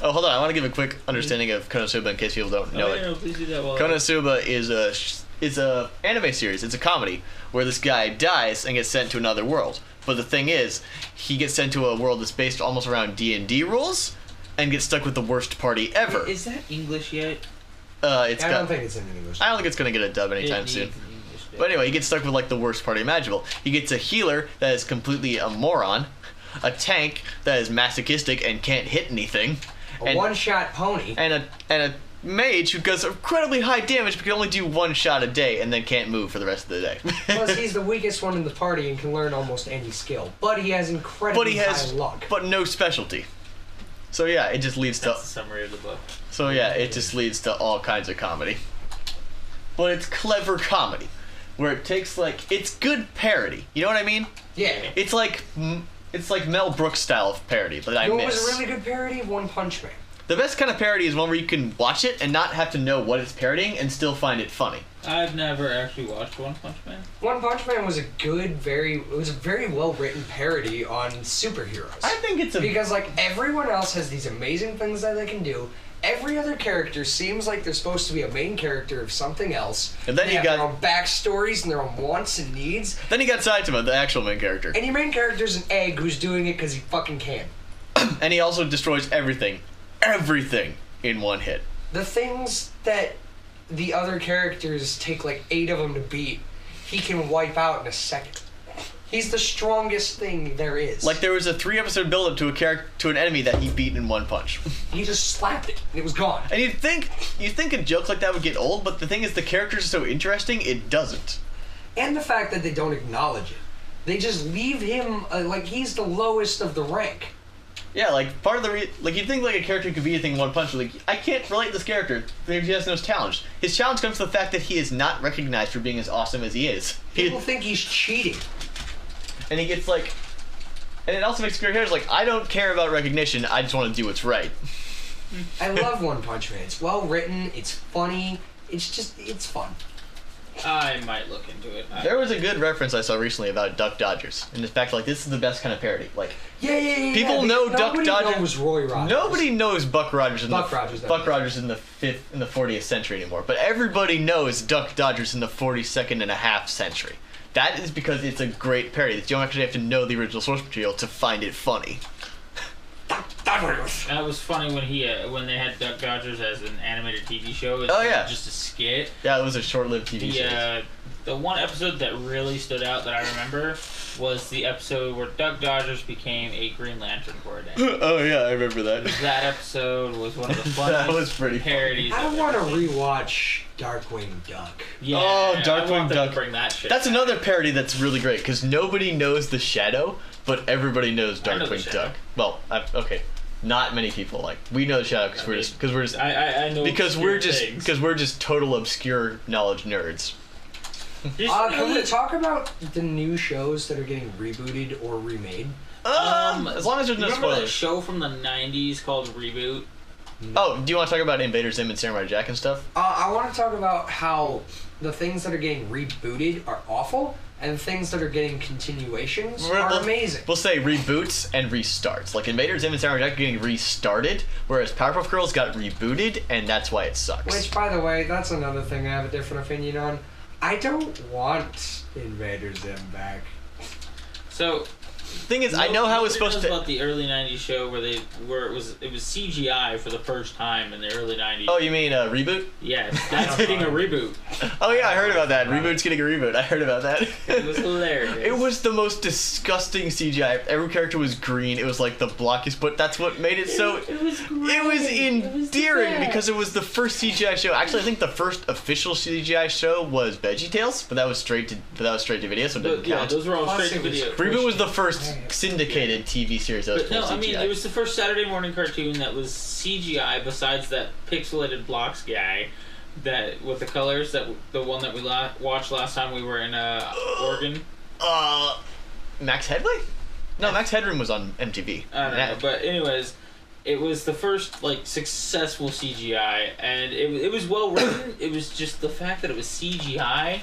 S1: Oh, hold on. I want to give a quick understanding of Konosuba in case people don't know it.
S3: No, please do that while
S1: Konosuba is a anime series. It's a comedy where this guy dies and gets sent to another world. But the thing is, he gets sent to a world that's based almost around D&D rules and gets stuck with the worst party ever.
S3: Is that English yet?
S2: I don't think it's in English.
S1: I don't think it's gonna get a dub anytime soon. But anyway, he gets stuck with like the worst part imaginable. He gets a healer that is completely a moron, a tank that is masochistic and can't hit anything,
S2: A one-shot pony,
S1: and a mage who does incredibly high damage but can only do one shot a day and then can't move for the rest of the day.
S2: Plus, he's the weakest one in the party and can learn almost any skill. But he has incredibly high luck.
S1: But no specialty. So yeah, it just leads
S3: That's the summary of the book.
S1: So yeah, it just leads to all kinds of comedy. But it's clever comedy. Where it takes it's good parody. You know what I mean?
S2: Yeah.
S1: It's like Mel Brooks style of parody that I miss.
S2: What was a really good parody? One Punch Man.
S1: The best kind of parody is one where you can watch it and not have to know what it's parodying and still find it funny.
S3: I've never actually watched One Punch Man.
S2: One Punch Man was a very well written parody on superheroes.
S1: I think it's
S2: because everyone else has these amazing things that they can do. Every other character seems like they're supposed to be a main character of something else.
S1: And then
S2: they have their own backstories and their own wants and needs.
S1: Then you got Saitama, the actual main character.
S2: And your main character's an egg who's doing it because he fucking can.
S1: And he also destroys everything in one hit.
S2: The things that the other characters take 8 of them to beat, he can wipe out in a second. He's the strongest thing there is.
S1: There was a 3-episode build-up to an enemy that he beat in one punch.
S2: He just slapped it, and it was gone.
S1: And you'd think a joke like that would get old, but the thing is, the characters are so interesting, it doesn't.
S2: And the fact that they don't acknowledge it. They just leave him, he's the lowest of the rank.
S1: Yeah, part of the you'd think a character could be anything in one punch. I can't relate to this character because he has no challenge. His challenge comes from the fact that he is not recognized for being as awesome as he is.
S2: People think he's cheating.
S1: And he gets and it also makes clear characters I don't care about recognition, I just want to do what's right.
S2: I love One Punch Man. It's well written, it's funny, it's fun.
S3: I might look into it.
S1: There was a good reference I saw recently about Duck Dodgers, and the fact this is the best kind of parody.
S2: Yeah.
S1: People know Duck Dodgers.
S2: Nobody knows Roy Rogers.
S1: Nobody knows Buck Rogers.
S2: Buck Rogers
S1: in the 40th century anymore, but everybody knows Duck Dodgers in the 42nd and a half century. That is because it's a great parody. You don't actually have to know the original source material to find it funny.
S3: That was funny when they had Duck Dodgers as an animated TV show. Just a skit.
S1: Yeah, it was a short-lived TV series.
S3: The one episode that really stood out that I remember was the episode where Duck Dodgers became a Green Lantern for a day.
S1: Oh yeah, I remember that.
S3: That episode was one of the funniest
S1: that was pretty
S3: parodies.
S2: I want to rewatch Darkwing Duck.
S3: Yeah,
S1: Darkwing Duck.
S3: Bring that shit
S1: That's
S3: back.
S1: another parody that's really great because nobody knows the Shadow, but everybody knows Darkwing Duck. Well, okay. Not many people we know the Shadow because we're just
S3: I know
S1: because we're just total obscure knowledge nerds.
S2: Can we talk about the new shows that are getting rebooted or remade?
S1: As long as there's no
S3: remember
S1: spoilers.
S3: that show from the 90s called Reboot?
S1: Oh, do you want to talk about Invader Zim and Samurai Jack and stuff?
S2: I want to talk about how the things that are getting rebooted are awful, and things that are getting continuations are amazing.
S1: We'll say reboots and restarts. Invader Zim and Samurai Jack are getting restarted, whereas Powerpuff Girls got rebooted, and that's why it sucks.
S2: Which, by the way, that's another thing I have a different opinion on. I don't want Invader Zim back.
S3: So,
S1: Thing is, I know how it's supposed to.
S3: About the early '90s show where it was CGI for the first time in the early '90s.
S1: Oh, you mean Reboot?
S3: Yes, that's getting a reboot.
S1: Oh yeah, I heard about that. Reboot's getting a reboot. I heard about that.
S3: It was hilarious.
S1: It was the most disgusting CGI. Every character was green. It was like the blockiest, but that's what made it so.
S3: It was great.
S1: It was endearing
S3: It was
S1: because it was the first CGI show. Actually, I think the first official CGI show was VeggieTales, but that was straight to video, so it didn't
S3: Yeah,
S1: count.
S3: those were all
S2: Plus
S3: straight to
S2: it was
S3: video.
S1: Reboot was the first syndicated TV series that was
S3: But no,
S1: full
S3: I mean,
S1: CGI.
S3: it was the first Saturday morning cartoon that was CGI besides that pixelated blocks guy that with the colors, that the one that we watched last time we were in Oregon.
S1: Max Headway? No, Max Headroom was on MTV.
S3: I don't know, but anyways, it was the first like successful CGI, and it was well written. It was just the fact that it was CGI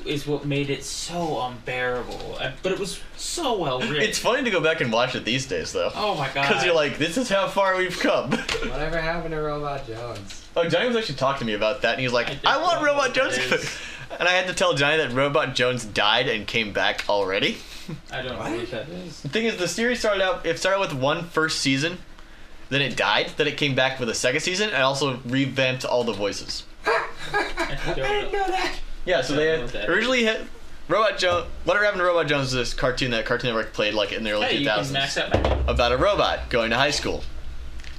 S3: is what made it so unbearable. But it was so well written.
S1: It's funny to go back and watch it these days, though.
S3: Oh my god!
S1: Because you're like, this is how far we've come.
S2: Whatever happened to Robot Jones?
S1: Oh, Johnny was actually talking to me about that, and he was like, I want
S3: don't know
S1: Robot
S3: what
S1: Jones.
S3: that is.
S1: And I had to tell Johnny that Robot Jones died and came back already.
S3: I don't know what that is.
S1: The thing is, the series started with one first season, then it died, then it came back with a second season, and also revamped all the voices.
S3: I
S2: didn't know that.
S1: Yeah, so
S3: I
S1: they
S3: don't know
S1: had
S3: what that
S1: originally had Robot Jones. Whatever happened to Robot Jones is this cartoon that Cartoon Network played like in the early
S3: Hey, you can max
S1: 2000s
S3: out my
S1: about a robot going to high school.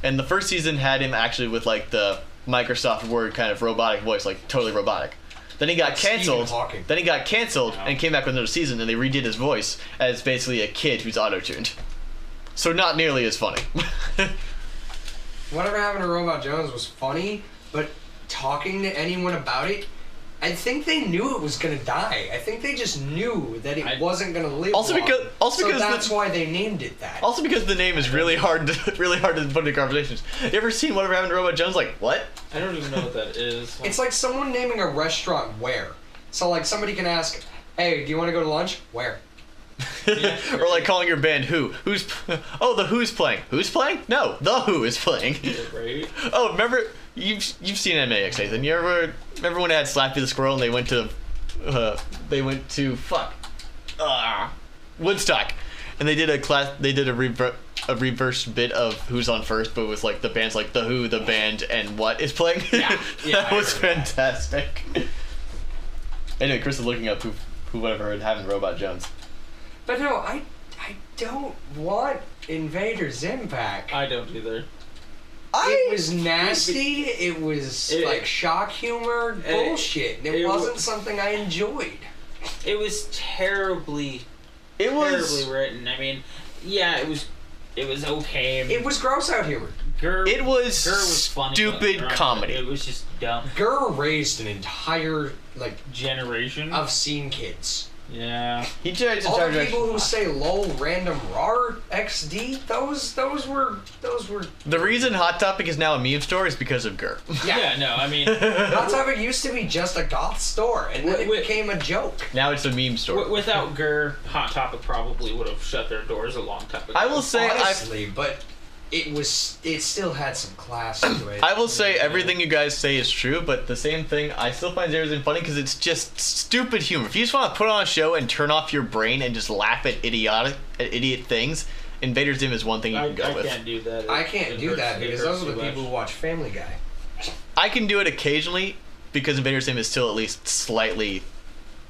S1: And the first season had him actually with like the Microsoft Word kind of robotic voice, like totally robotic. Then he got
S2: Like Stephen
S1: canceled.
S2: Hawking.
S1: Then he got canceled
S3: Wow.
S1: and came back with another season, and they redid his voice as basically a kid who's auto-tuned. So not nearly as funny.
S2: Whatever happened to Robot Jones was funny, but talking to anyone about it, I think they knew it was gonna die. I think they just knew that it wasn't gonna live.
S1: Also
S2: long.
S1: because
S2: so that's why they named it that.
S1: Also because the name is really hard to put into conversations. You ever seen Whatever Happened to Robot Jones? Like, what?
S3: I don't even know what that is.
S2: It's like someone naming a restaurant where. So like somebody can ask, "Hey, do you want to go to lunch? Where?"
S3: Yeah,
S1: Or like calling your band Who. Oh, the Who's playing. Who's playing? No, the Who is playing.
S3: right?
S1: Oh, remember you've seen MAX, Nathan. You remember when it had Slappy the Squirrel and they went to Woodstock, and they did a reverse bit of Who's on First, but with like the bands like the Who, the band, and what is playing.
S3: Yeah,
S1: That
S3: I
S1: was
S3: remember that.
S1: fantastic. Anyway, Chris is looking up who whatever had having Robot Jones.
S2: But no, I don't want Invader Zim back.
S3: I don't either.
S2: It was nasty. It was like shock humor bullshit. It wasn't something I enjoyed.
S3: It was terribly written. I mean, yeah, it was okay.
S2: It was gross out humor.
S3: Gurr
S1: was
S3: funny,
S1: stupid
S3: but
S1: comedy.
S3: It was just dumb.
S2: Gurr raised an entire
S3: Generation
S2: of scene kids.
S3: Yeah.
S1: He tried to
S2: All
S1: charge
S2: the people who say lol, random, rar, XD, those were.
S1: The reason Hot Topic is now a meme store is because of Gurr.
S3: Yeah. No, I mean,
S2: Hot Topic used to be just a goth store, and then it became a joke.
S1: Now it's a meme store.
S3: without Gurr, Hot Topic probably would have shut their doors a long time ago.
S1: I will say
S2: Honestly, but it still had some class to it.
S1: I will say everything you guys say is true, but the same thing, I still find Zerozen funny because it's just stupid humor. If you just want to put on a show and turn off your brain and just laugh at idiot things, Invader Zim is one thing you can go with.
S3: I can't do that.
S2: I can't do that because those are the
S3: too
S2: people who
S3: much.
S2: watch Family Guy.
S1: I can do it occasionally because Invader Zim is still at least slightly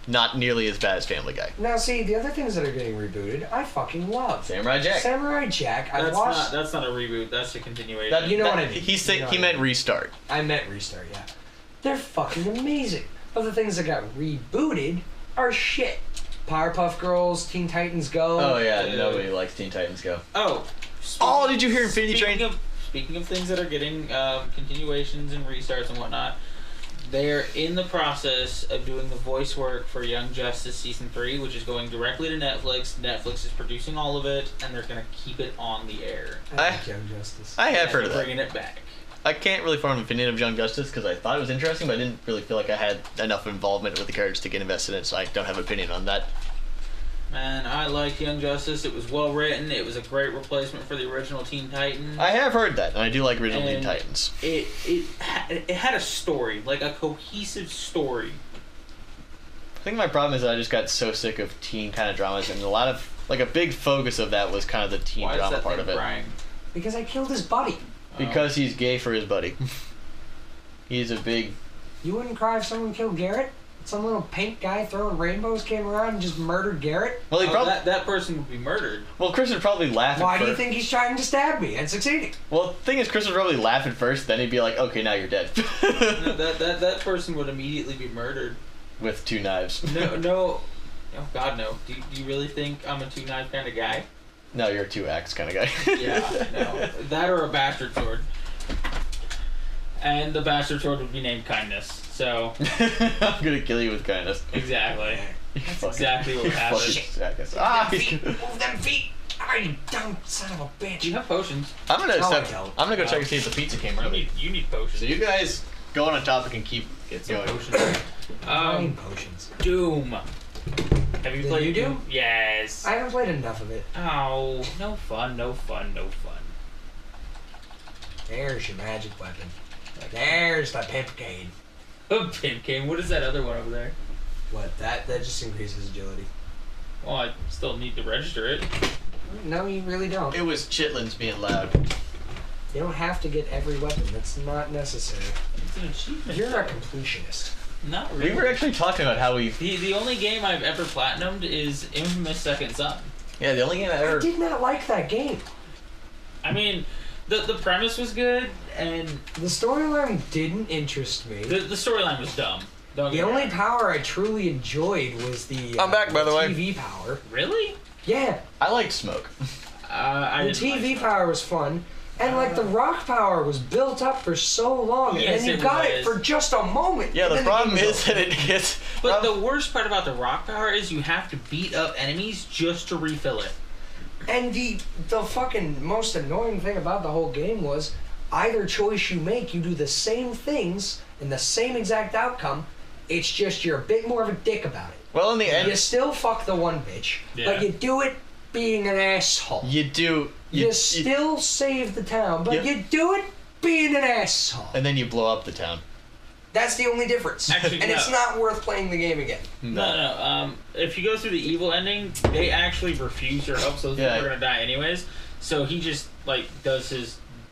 S1: not nearly as bad as Family Guy.
S2: Now, see, the other things that are getting rebooted, I fucking love.
S1: Samurai Jack.
S2: Samurai Jack, I
S3: That's
S2: watched.
S3: not a reboot. That's a continuation.
S1: That-
S2: You know
S1: that-
S2: what I mean.
S1: He said
S2: You know
S1: he
S2: what I
S1: meant
S2: mean.
S1: restart.
S2: I meant Restart, yeah. They're fucking amazing. But the things that got rebooted are shit. Powerpuff Girls, Teen Titans Go.
S1: Oh yeah, nobody likes Teen Titans Go.
S3: Oh.
S1: Oh, did you hear Infinity Train?
S3: Speaking of things that are getting continuations and restarts and whatnot, they're in the process of doing the voice work for Young Justice Season 3, which is going directly to Netflix. Netflix is producing all of it, and they're going to keep it on the air.
S2: I like Young Justice.
S1: I have
S3: And
S1: heard of
S3: they're
S1: that.
S3: bringing it back.
S1: I can't really form an opinion of Young Justice because I thought it was interesting, but I didn't really feel like I had enough involvement with the characters to get invested in it, so I don't have an opinion on that.
S3: Man, I liked Young Justice. It was well written. It was a great replacement for the original Teen Titans.
S1: I have heard that, and I do like original Teen
S3: And
S1: Titans.
S3: It had a story, like a cohesive story.
S1: I think my problem is that I just got so sick of teen kind of dramas, and a lot of a big focus of that was kind of the teen
S3: Why
S1: drama
S3: is that
S1: part
S3: thing
S1: of it.
S3: crying?
S2: Because I killed his buddy.
S1: Because he's gay for his buddy. He's a big.
S2: You wouldn't cry if someone killed Garrett? Some little pink guy throwing rainbows came around and just murdered Garrett?
S1: Well, he probably.
S3: That person would be murdered.
S1: Well, Chris would probably laugh.
S2: Why
S1: at
S2: do you
S1: first.
S2: think he's trying to stab me and succeeding?
S1: Well, the thing is, Chris would probably laugh at first, then he'd be like, "Okay, now you're dead."
S3: No, that person would immediately be murdered.
S1: With 2 knives.
S3: No. Oh God, no. Do you really think I'm a 2-knife kind of guy?
S1: No, you're a 2-axe kind of guy.
S3: Yeah, no. That or a bastard sword. And the bastard sword would be named Kindness. So
S1: I'm gonna kill you with kindness.
S3: exactly.
S1: You
S3: That's
S1: fucking-
S3: exactly what
S1: you
S3: happened.
S1: fucking jackass.
S2: Move them feet! Ah, you dumb son of a bitch.
S3: You have potions.
S1: I'm gonna
S2: No, I
S1: step.
S2: don't.
S1: I'm gonna go check and see if the pizza came early.
S3: You need potions.
S1: So you guys go on a topic and keep
S3: Get some
S1: going.
S3: potions.
S2: Brain potions.
S3: Doom. Have you
S2: Did
S3: played
S2: you do?
S3: Doom? Yes.
S2: I haven't played enough of it.
S3: Oh, no fun, no fun, no fun.
S2: There's your magic weapon. There's the pimp cane.
S3: Pimpkin, what is that other one over there?
S2: What? That just increases agility.
S3: Well, I still need to register it.
S2: No, you really don't.
S1: It was chitlins being loud.
S2: You don't have to get every weapon. That's not necessary.
S3: It's an achievement.
S2: You're
S3: though.
S2: a completionist.
S3: Not really.
S1: We were actually talking about how we.
S3: The only game I've ever platinumed is Infamous Second Son.
S1: Yeah, the only game I
S2: I
S1: ever.
S2: did not like that game.
S3: I mean, the premise was good, and
S2: The storyline didn't interest me.
S3: the storyline was dumb. Don't
S2: The
S3: get me
S2: only
S3: wrong.
S2: power I truly enjoyed was the
S1: I'm back, by the way.
S2: TV power.
S3: Really?
S2: Yeah,
S1: I like smoke.
S3: I
S2: the
S3: didn't
S2: TV
S3: like
S2: power was fun, and like the rock power was built up for so long, and
S3: Yes,
S2: then you
S3: it
S2: got it
S3: was.
S2: for just a moment.
S1: Yeah,
S2: and
S1: the
S2: then
S1: problem
S2: game was
S1: is
S2: over.
S1: that it gets.
S3: But the worst part about the rock power is you have to beat up enemies just to refill it.
S2: And the fucking most annoying thing about the whole game was either choice you make, you do the same things and the same exact outcome. It's just you're a bit more of a dick about it.
S1: Well, in the
S2: You
S1: end,
S2: still fuck the one bitch,
S3: Yeah.
S2: but you do it being an asshole.
S1: you do.
S2: You still save the town, but
S1: Yep.
S2: you do it being an asshole.
S1: And then you blow up the town.
S2: That's the only difference.
S3: Actually,
S2: and it's
S3: no.
S2: not worth playing the game again.
S3: No. If you go through the evil ending, they actually refuse your help, so those
S1: Yeah.
S3: people are gonna die anyways. So he just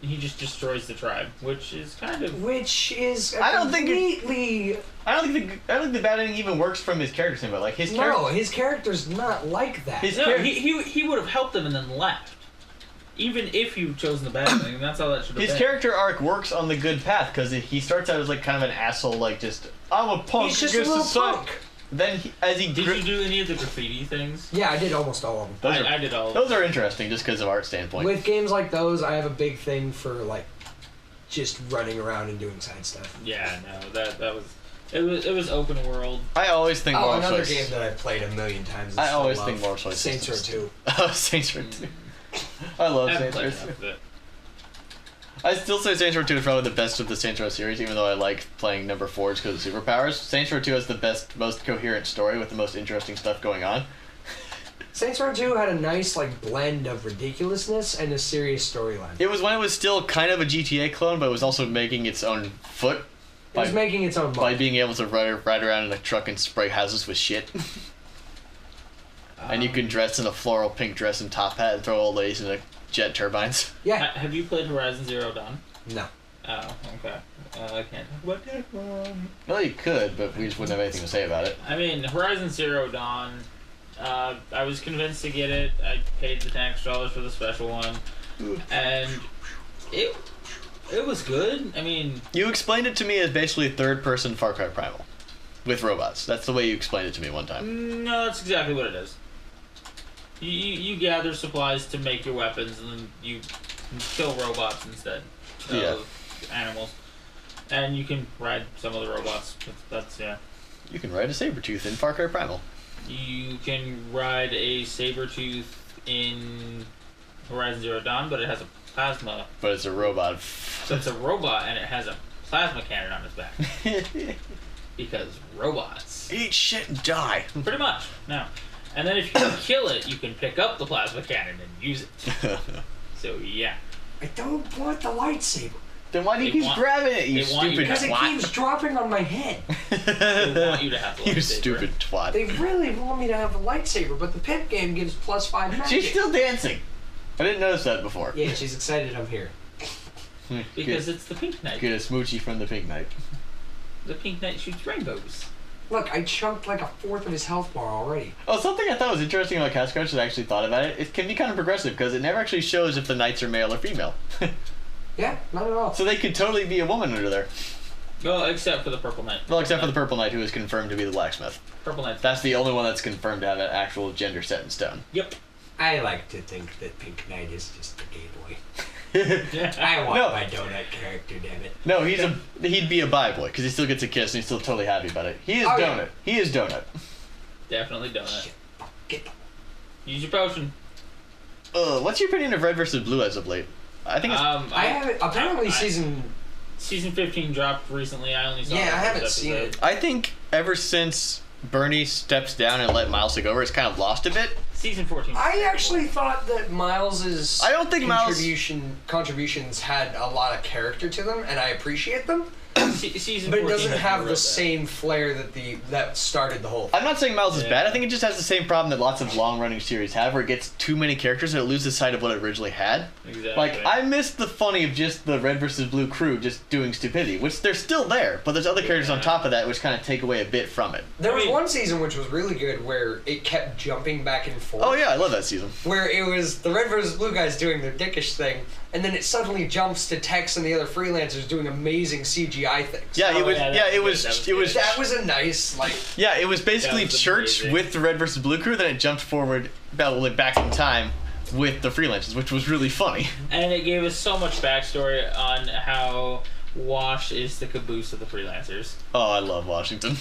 S3: he just destroys the tribe, which is kind of.
S2: Which is
S1: I don't think it-
S2: completely...
S1: I don't think the bad ending even works from his character standpoint. Like his
S2: No,
S1: character.
S2: his character's not like that.
S1: His-
S3: No, he would have helped them and then left. Even if you've chosen the bad ending, that's how that should have
S1: His
S3: been.
S1: character arc works on the good path because he starts out as like kind of an asshole, like just I'm a punk.
S2: He's just a
S1: against
S2: little
S1: society."
S2: punk.
S1: Then as he
S3: Did you do any of the graffiti things?
S2: Yeah, I did almost all of them.
S1: Those
S3: I did all of
S1: Those
S3: them.
S1: are interesting just because of art standpoint.
S2: With games like those, I have a big thing for like just running around and doing side stuff.
S3: Yeah, no, that was it was open world.
S1: I always think
S2: Oh,
S1: more
S2: another
S1: choice.
S2: game that I've played a million times. Is
S1: I always
S2: still
S1: think
S2: love
S1: more choice
S2: Saints Row
S1: systems.
S2: 2.
S1: Oh, Saints Row 2. I love
S3: I haven't
S1: Saints Row
S3: played
S1: 2.
S3: enough of it.
S1: I still say Saints Row 2 is probably the best of the Saints Row series, even though I like playing number 4 just because of superpowers. Saints Row 2 has the best, most coherent story with the most interesting stuff going on.
S2: Saints Row 2 had a nice like blend of ridiculousness and a serious storyline.
S1: It was when it was still kind of a GTA clone, but it was also making its own foot
S2: It was making its own
S1: by
S2: money.
S1: being able to ride around in a truck and spray houses with shit. And you can dress in a floral pink dress and top hat and throw old ladies into jet turbines.
S2: Yeah.
S3: Have you played Horizon Zero Dawn?
S2: No.
S3: Oh, okay. I can't talk about that one.
S1: Well, you could, but we just wouldn't have anything to say about it.
S3: I mean, Horizon Zero Dawn. I was convinced to get it. I paid the $10 for the special one, and it was good. I mean,
S1: You explained it to me as basically third-person Far Cry Primal. With robots. That's the way you explained it to me one time.
S3: no, that's exactly what it is. You gather supplies to make your weapons, and then you kill robots instead of animals. And you can ride some of the robots. That's yeah.
S1: You can ride a Sabretooth in Far Cry Primal.
S3: You can ride a Sabretooth in Horizon Zero Dawn, but it has a plasma.
S1: But it's a robot.
S3: So it's a robot, and it has a plasma cannon on its back. Because robots.
S1: Eat shit and die.
S3: Pretty much. No. And then if you kill it, you can pick up the plasma cannon and use it. So, yeah.
S2: I don't want the lightsaber.
S1: Then why do you keep grabbing it, you
S3: they want you
S1: stupid
S2: Because it
S1: twat?
S2: keeps dropping on my head.
S3: They want you to have the
S1: You
S3: lightsaber.
S1: stupid twat.
S2: They really want me to have a lightsaber, but the pimp game gives +5 magic.
S1: She's still dancing. I didn't notice that before.
S2: Yeah, she's excited I'm here.
S3: Because it's the Pink Knight.
S1: Get a smoochie from the Pink Knight.
S3: The Pink Knight shoots rainbows.
S2: Look, I chunked like 1/4 of his health bar already.
S1: Oh, something I thought was interesting about Cat Scratch that I actually thought about it. It can be kind of progressive because it never actually shows if the knights are male or female.
S2: Yeah, not at all.
S1: So they could totally be a woman under there.
S3: Well, except for the Purple Knight.
S1: Well, except for the Purple Knight, who is confirmed to be the blacksmith.
S3: Purple Knight.
S1: That's the only one that's confirmed to have an actual gender set in stone.
S3: Yep.
S2: I like to think that Pink Knight is just a gay boy.
S3: Yeah.
S2: I want
S1: No.
S2: my donut character, damn it.
S1: No, he'd be a bi boy because he still gets a kiss and he's still totally happy about it. He is
S2: Oh,
S1: donut.
S2: yeah.
S1: He is donut.
S3: Definitely donut.
S2: Shit. Get
S3: Use your potion.
S1: What's your opinion of Red versus Blue as of late? I think it's
S2: I haven't. Apparently, season
S3: 15 dropped recently. I only saw.
S2: Yeah,
S3: the
S2: I haven't
S3: first
S2: seen
S3: episode.
S2: it.
S1: I think ever since Bernie steps down and let Miles take over, it's kind of lost a bit.
S3: Season 14.
S2: I actually thought that Miles's
S1: I don't think Miles-
S2: contributions had a lot of character to them, and I appreciate them.
S3: Season
S2: But it
S3: 14
S2: doesn't
S3: has
S2: have
S3: real
S2: the
S3: bad.
S2: same flair that started the whole thing.
S1: I'm not saying Miles is
S3: Yeah.
S1: bad. I think it just has the same problem that lots of long-running series have, where it gets too many characters and it loses sight of what it originally had.
S3: Exactly.
S1: Like, I miss the funny of just the Red versus Blue crew just doing stupidity, which they're still there, but there's other characters on top of that which kind of take away a bit from it.
S2: There was
S3: I mean-
S2: one season which was really good where it kept jumping back and forth.
S1: Oh yeah, I love that season.
S2: Where it was the Red versus Blue guys doing their dickish thing, and then it suddenly jumps to Tex and the other freelancers doing amazing CGI things.
S1: Yeah,
S3: Oh,
S1: it was.
S3: yeah,
S1: Yeah,
S3: that
S1: it
S3: was
S1: was.
S3: good.
S1: It was.
S2: That was a nice, like,
S1: Yeah, it was basically
S3: That was
S1: church
S3: amazing.
S1: with the Red versus Blue crew. Then it jumped forward, like back in time, with the freelancers, which was really funny.
S3: And it gave us so much backstory on how Wash is the caboose of the freelancers.
S1: Oh, I love Washington.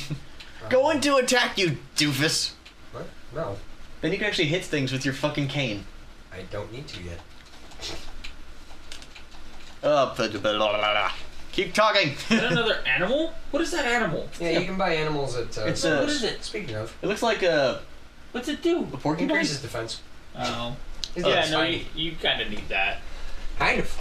S1: Going to attack you, doofus.
S2: what? No,
S1: Then you can actually hit things with your fucking cane.
S2: I don't need to yet.
S1: Keep talking.
S3: Is that another animal? What is that animal?
S2: Yeah, you can buy animals at.
S1: It's
S3: No,
S1: a-
S3: what is it?
S2: Speaking of,
S1: It looks like a
S3: What's it do?
S1: porcupine.
S2: increases defense.
S3: Oh.
S2: He's
S3: Yeah,
S2: not
S3: no,
S2: tiny.
S3: you kind of need that.
S2: Kind of.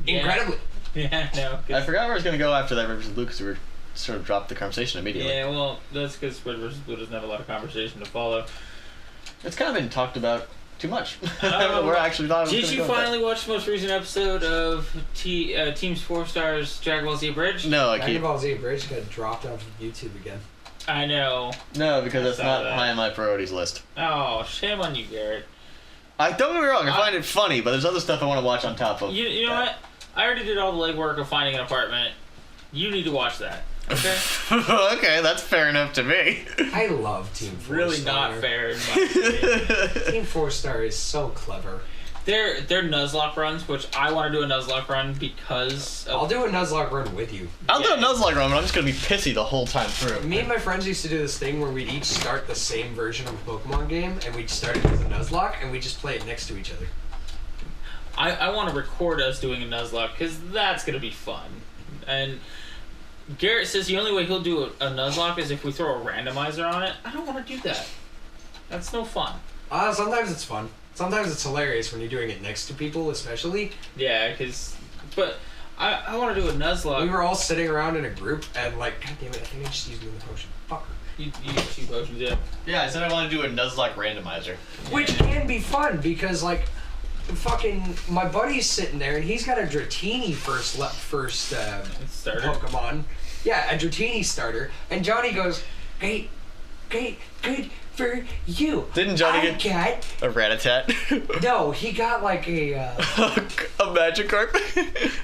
S3: Yeah.
S2: Incredibly.
S3: Yeah, no.
S1: I forgot where I was gonna go after that Red versus Blue because we were sort of dropped the conversation immediately.
S3: Yeah, well, that's because Red vs. Blue doesn't have a lot of conversation to follow.
S1: It's kind of been talked about too much. I don't know where I actually thought it was
S3: Did
S1: gonna
S3: you
S1: go with that.
S3: finally watch the most recent episode of Teams 4 Stars Dragon Ball Z Bridge?
S1: No, I
S2: Dragon
S1: keep.
S2: Ball Z Bridge got dropped off of YouTube again.
S3: I know.
S1: No, because that's
S3: I saw
S1: not
S3: that.
S1: high on my priorities list.
S3: Oh, shame on you, Garrett.
S1: Don't get me wrong, I find it funny, but there's other stuff I want to watch on top of.
S3: You know what? I already did all the legwork of finding an apartment. You need to watch that. Okay?
S1: Okay, that's fair enough to me.
S2: I love Team 4
S3: Really
S2: Star.
S3: not fair. In my opinion.
S2: Team 4 Star is so clever.
S3: They're Nuzlocke runs, which I want to do a Nuzlocke run because of
S2: I'll do a Nuzlocke run with you.
S1: I'll do a
S3: Yeah.
S1: Nuzlocke run, but I'm just gonna be pissy the whole time through.
S2: Me and my friends used to do this thing where we'd each start the same version of a Pokemon game, and we'd start it with a Nuzlocke, and we'd just play it next to each other.
S3: I want to record us doing a Nuzlocke because that's going to be fun. And Garrett says the only way he'll do a Nuzlocke is if we throw a randomizer on it. I don't want to do that. That's no fun.
S2: Sometimes it's fun. Sometimes it's hilarious when you're doing it next to people, especially.
S3: Yeah, but I want to do a Nuzlocke.
S2: We were all sitting around in a group, and like, God damn it, I think I just used another potion. Fucker.
S3: You use 2 potions, yeah.
S1: Yeah, I said I want to do a Nuzlocke randomizer.
S2: Which can be fun, because like, fucking, my buddy's sitting there, and he's got a Dratini first
S3: Starter.
S2: Pokemon. Yeah, a Dratini starter. And Johnny goes, great, good for you.
S1: Didn't Johnny
S2: I
S1: get
S2: got...
S1: a Rattata?
S2: No, he got like a...
S1: a Magikarp?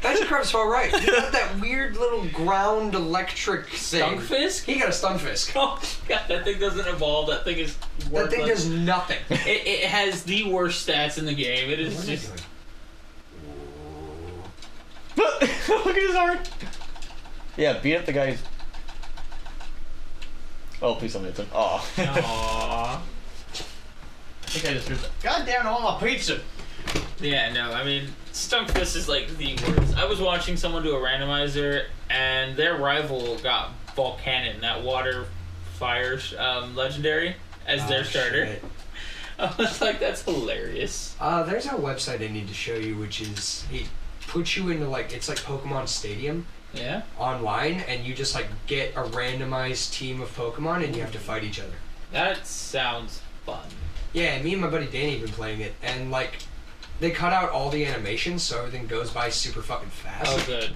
S2: Magikarp's alright. He got that weird little ground electric thing.
S3: Stunfisk?
S2: He got a Stunfisk.
S3: Oh god, that thing doesn't evolve. That thing is
S2: That
S3: worthless.
S2: thing does nothing.
S3: It has the worst stats in the game. It is
S2: What am I
S3: just...
S2: doing?
S1: Look at his heart. Yeah, beat up the guys. Oh, please tell me it's an. Aw.
S3: Aww.
S1: I think I just heard that. God damn it, I want my pizza.
S3: Yeah, no, I mean, Stunkfist is like the worst. I was watching someone do a randomizer, and their rival got Volcanon, that water fire legendary, as their starter.
S2: Shit.
S3: I was like, that's hilarious.
S2: There's a website I need to show you, which is puts you into like it's like Pokemon Stadium
S3: Yeah.
S2: online, and you just like get a randomized team of Pokemon, and you have to fight each other.
S3: That sounds fun.
S2: Yeah, me and my buddy Danny have been playing it, and like they cut out all the animations, so everything goes by super fucking fast.
S3: Oh, good.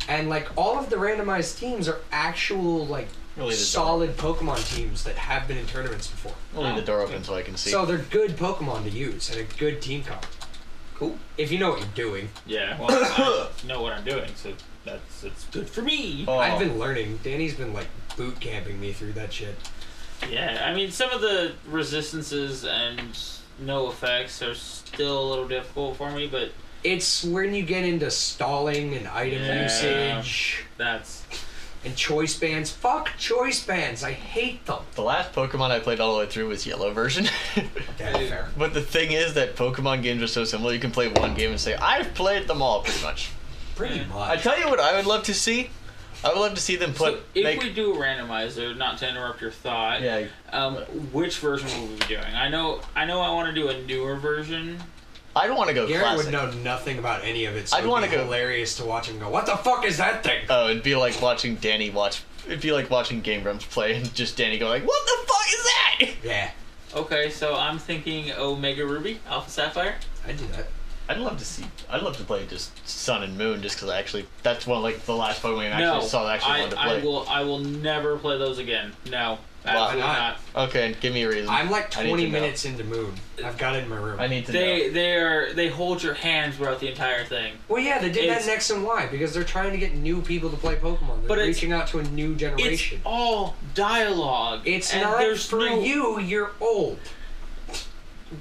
S2: And like all of the randomized teams are actual like
S1: Really the
S2: solid Pokemon teams that have been in tournaments before.
S1: I'll leave the door open so I can see.
S2: So they're good Pokemon to use and a good team comp.
S3: Cool.
S2: If you know what you're doing.
S3: Yeah, well, I know what I'm doing, so it's good for me.
S1: Oh.
S2: I've been learning. Danny's been like boot camping me through that shit.
S3: Yeah, I mean, some of the resistances and no effects are still a little difficult for me, but
S2: It's when you get into stalling and item usage
S3: that's...
S2: and choice bands. Fuck choice bands. I hate them.
S1: The last Pokemon I played all the way through was Yellow version.
S2: Yeah, fair.
S1: But the thing is that Pokemon games are so similar, you can play one game and say, I've played them all, pretty much.
S2: Pretty
S3: Yeah.
S2: much.
S1: I tell you what I would love to see. I would love to see them put...
S3: So if we do a randomizer, not to interrupt your thought,
S1: Yeah.
S3: which version will we be doing? I know I want to do a newer version.
S1: I don't want to go
S2: Gary
S1: classic.
S2: would know nothing about any of it, so
S1: I'd
S2: it'd
S1: wanna
S2: be
S1: go-
S2: hilarious to watch him go, what the fuck is that thing?
S1: Oh, it'd be like watching Danny watch... It'd be like watching Game Grumps play and just Danny go like, what the fuck is that?
S2: Yeah,
S3: Okay, so I'm thinking Omega Ruby, Alpha Sapphire.
S2: I'd do that.
S1: I'd love to play just Sun and Moon just because that's one of like the last Pokemon game I
S3: No,
S1: actually saw that I wanted to play.
S3: I will never play those again. No, absolutely
S2: not?
S3: not.
S1: Okay, give me a reason.
S2: I'm like
S1: I need
S2: 20
S1: to know.
S2: minutes into Moon. I've got it in my room.
S1: I need to know.
S3: They hold your hand throughout the entire thing.
S2: Well, yeah, they did that
S3: It's-
S2: in X and Y because they're trying to get new people to play Pokemon. They're
S3: But it's-
S2: reaching out to a new
S3: It's
S2: generation.
S3: all dialogue.
S2: It's
S3: and
S2: not
S3: there's
S2: for
S3: no,
S2: you. You're old.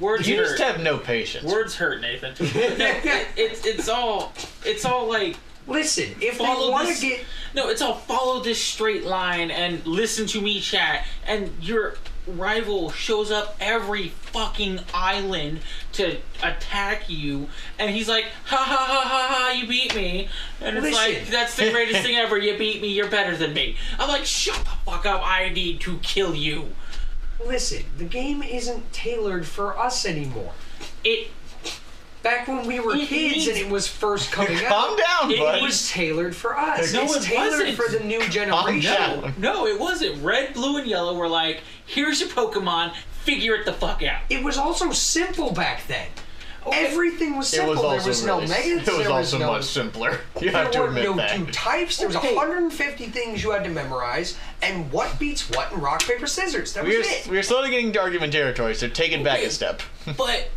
S3: Words
S1: You
S3: hurt.
S1: just have no patience.
S3: Words hurt, Nathan. No, it's all like
S2: Listen, if they
S3: follow
S2: want
S3: this.
S2: to get,
S3: No, it's all follow this straight line and listen to me chat, and your rival shows up every fucking island to attack you, and he's like, ha ha ha ha ha, you beat me, and it's like,
S2: Listen.
S3: that's the greatest thing ever, you beat me, you're better than me. I'm like, shut the fuck up, I need to kill you.
S2: listen, the game isn't tailored for us anymore.
S3: It
S2: Back when we were
S3: It
S2: kids
S3: needs-
S2: and it was first coming
S1: Calm
S2: out,
S1: down,
S3: It
S1: bud.
S2: it was tailored for us.
S3: No,
S2: it's
S3: it
S2: tailored
S3: wasn't.
S2: for the new generation.
S1: down.
S3: no, it wasn't. Red, blue, and yellow were like, here's your Pokemon, figure it the fuck out.
S2: It was also simple back then.
S3: Okay.
S2: Everything was
S1: It
S2: simple.
S1: was also
S2: there was no
S1: really,
S2: megas.
S1: It was
S2: there
S1: also
S2: was no,
S1: much simpler. You
S2: There
S1: have to
S2: were
S1: admit
S2: no
S1: that.
S2: two types. There was
S3: Okay.
S2: 150 things you had to memorize, and what beats what in rock paper scissors. That was it.
S1: We're slowly getting to argument territory, so take it back
S3: Okay.
S1: a step.
S3: But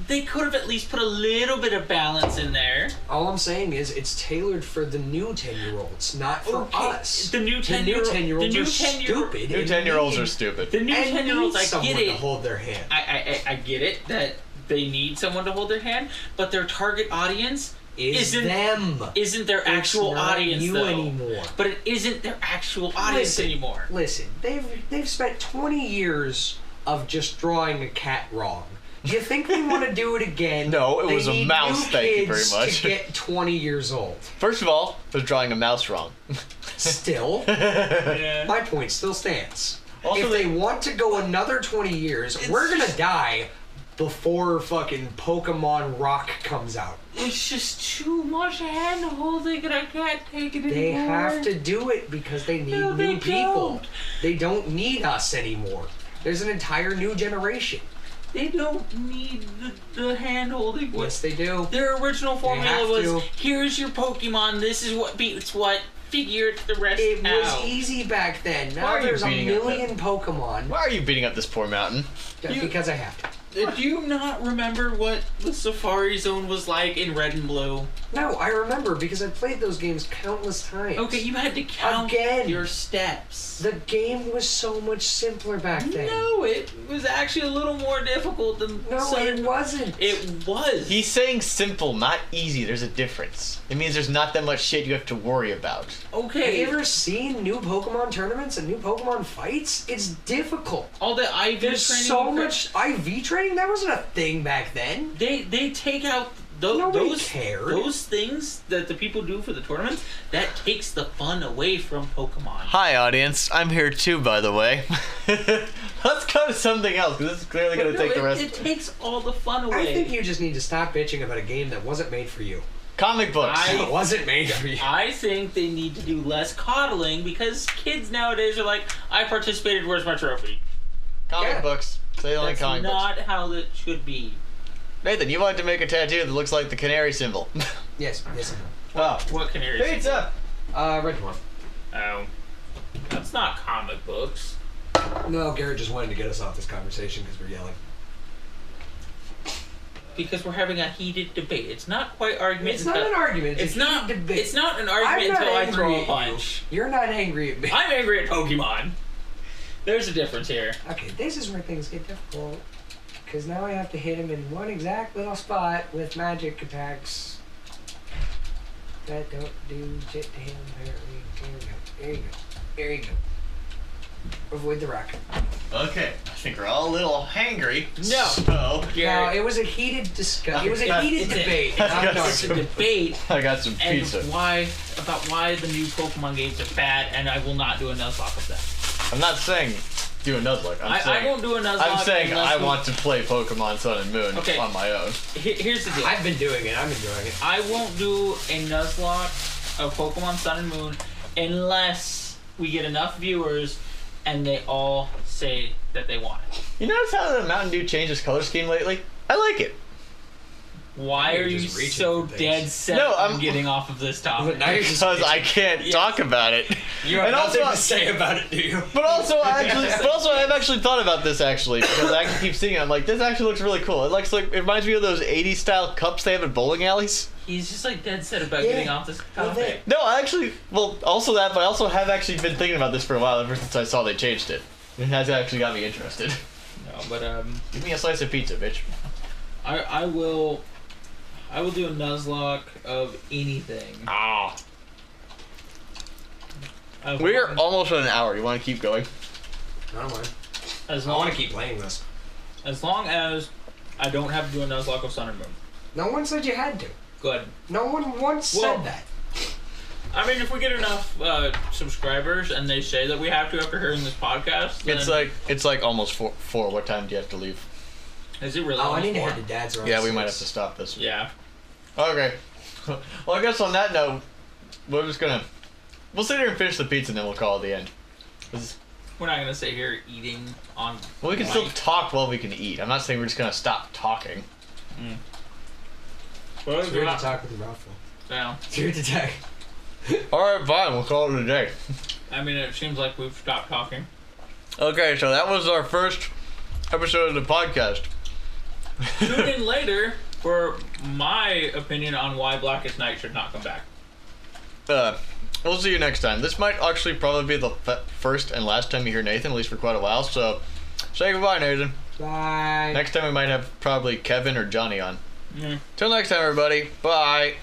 S3: they could have at least put a little bit of balance in there.
S2: All I'm saying is it's tailored for the new 10-year-olds, not for
S3: Okay,
S2: us.
S3: the new
S2: The new 10-year-olds are
S3: 10-year
S2: stupid.
S1: New
S2: and
S1: 10-year-olds
S2: need-
S1: are stupid.
S3: The new
S2: and
S3: 10-year-olds,
S2: need
S3: I
S2: someone
S3: get
S2: to
S3: it.
S2: hold their hand.
S3: I get it that they need someone to hold their hand, but their target audience isn't their actual
S2: It's not
S3: audience
S2: you
S3: though.
S2: anymore.
S3: But it isn't their actual audience anymore.
S2: Listen, they've spent 20 years of just drawing a cat wrong. Do you think they want to do it again?
S1: No, it
S2: They
S1: was a
S2: need
S1: mouse,
S2: new
S1: thank you very
S2: kids
S1: much.
S2: To get 20 years old.
S1: First of all, they're drawing a mouse wrong.
S2: Still,
S3: Yeah.
S2: my point still stands.
S1: Also,
S2: If they want to go another 20 years, we're gonna die before fucking Pokemon Rock comes out.
S3: It's just too much hand holding and I can't take it anymore.
S2: They have to do it because they need
S3: No, they
S2: new people.
S3: don't.
S2: They don't need us anymore. There's an entire new generation.
S3: They don't need the hand holding.
S2: Yes, they do.
S3: Their original formula
S2: have
S3: was,
S2: to.
S3: here's your Pokemon, this is what beats what, figure it the rest
S2: It
S3: out.
S2: was easy back then.
S1: Why
S2: Now
S1: are you
S2: there's a
S1: beating up
S2: million Pokemon.
S1: Why are you beating up this poor mountain?
S2: Because I have to.
S3: Do you not remember what the Safari Zone was like in Red and Blue?
S2: No, I remember because I played those games countless times.
S3: Okay, you had to count
S2: Again.
S3: your steps.
S2: The game was so much simpler back then.
S3: No, it was actually a little more difficult than
S2: No,
S3: some-
S2: it wasn't.
S3: It was.
S1: He's saying simple, not easy. There's a difference. It means there's not that much shit you have to worry about.
S2: Have
S3: Okay.
S2: you ever seen new Pokemon tournaments and new Pokemon fights? It's difficult.
S3: All the IV
S2: There's
S3: training.
S2: so much IV training. That wasn't a thing back then.
S3: They take out
S2: Nobody
S3: those
S2: cared.
S3: those things that the people do for the tournaments. That takes the fun away from Pokemon.
S1: Hi, audience. I'm here too, by the way. Let's go to something else, because this is clearly going to take the rest.
S3: It takes all the fun away.
S2: I think you just need to stop bitching about a game that wasn't made for you.
S1: Comic books.
S2: It wasn't made for you.
S3: I think they need to do less coddling because kids nowadays are like, I participated, where's my trophy?
S1: Comic books. Say only
S3: That's
S1: comic books.
S3: not how it should be.
S1: Nathan, you wanted to make a tattoo that looks like the canary symbol.
S2: Yes.
S1: Oh.
S3: What canary?
S1: Pizza!
S2: Red Dwarf.
S3: Oh. That's not comic books.
S2: No, Garrett just wanted to get us off this conversation because we're yelling.
S3: Because we're having a heated debate. It's not quite argument.
S2: It's not an argument. It's
S3: not.
S2: a debate.
S3: It's not an argument until I throw a
S2: you.
S3: punch.
S2: You're not angry at me.
S3: I'm angry at Pokemon. There's a difference here.
S2: Okay, this is where things get difficult. Because now I have to hit him in one exact little spot with magic attacks that don't do shit to him. There we go. There you go. There you go. Avoid the rock.
S1: Okay, I think we're all a little hangry.
S3: No.
S1: So,
S2: No, it was a heated discussion. It was a heated debate.
S3: It's a debate.
S1: I got some
S3: And
S1: pizza.
S3: why the new Pokemon games are bad, and I will not do a Nuzlocke of that.
S1: I'm not saying do a Nuzlocke.
S3: I won't do a Nuzlocke.
S1: I'm saying
S3: unless
S1: I
S3: we-
S1: want to play Pokemon Sun and Moon on my own.
S3: Here's the deal.
S2: I've been doing it. I'm enjoying it.
S3: I won't do a Nuzlocke of Pokemon Sun and Moon unless we get enough viewers and they all say that they want it.
S1: You notice how the Mountain Dew changed its color scheme lately? I like it.
S3: Why
S2: You're
S3: are you
S2: just reaching
S3: so
S2: for things.
S3: dead set
S1: No,
S3: on
S1: I'm-
S3: getting off of this topic?
S2: Now you're just
S1: Because I can't talk about it.
S2: You have
S1: And
S2: nothing
S1: also-
S2: to say about it, do you?
S1: But also, I've actually thought about this because I keep seeing it. I'm like, this actually looks really cool. It reminds me of those '80s style cups they have at bowling alleys.
S3: He's just like dead set about
S2: Yeah,
S3: getting off this
S2: well,
S3: topic.
S1: No, also that, but I also have actually been thinking about this for a while ever since I saw they changed it. It has actually got me interested.
S3: No, but
S1: Give me a slice of pizza, bitch.
S3: I will do a Nuzlocke of anything.
S1: Ah.
S3: As
S1: We're
S3: long-
S1: almost at an hour. You want to keep going?
S2: I don't mind.
S3: as
S2: I
S3: long
S2: want to keep playing this.
S3: as long as I don't have to do a Nuzlocke of Sun and Moon.
S2: No one said you had to.
S3: Good.
S2: No one once
S3: Well-
S2: said that.
S3: I mean, if we get enough subscribers and they say that we have to after hearing this podcast, then
S1: It's like almost four. What time do you have to leave?
S3: is it really?
S2: Oh, I
S3: almost
S2: need to
S3: four?
S2: head to Dad's around
S1: Yeah, we
S2: 6.
S1: might have to stop this.
S3: Yeah.
S1: Okay. Well, I guess on that note, we'll sit here and finish the pizza and then we'll call it the end.
S3: We're not gonna sit here eating on.
S1: Well, we can
S3: mic.
S1: still talk while we can eat. I'm not saying we're just gonna stop talking.
S3: Well,
S2: It's weird to talk with your mouth full.
S3: Yeah.
S2: It's weird to talk.
S1: Alright, fine. We'll call it a day.
S3: I mean, it seems like we've stopped talking.
S1: Okay, so that was our first episode of the podcast.
S3: Tune in later for my opinion on why Blackest Night should not come back.
S1: We'll see you next time. This might actually probably be the first and last time you hear Nathan, at least for quite a while. So, say goodbye, Nathan.
S2: Bye.
S1: Next time we might have probably Kevin or Johnny on.
S3: Mm.
S1: Till next time, everybody. Bye.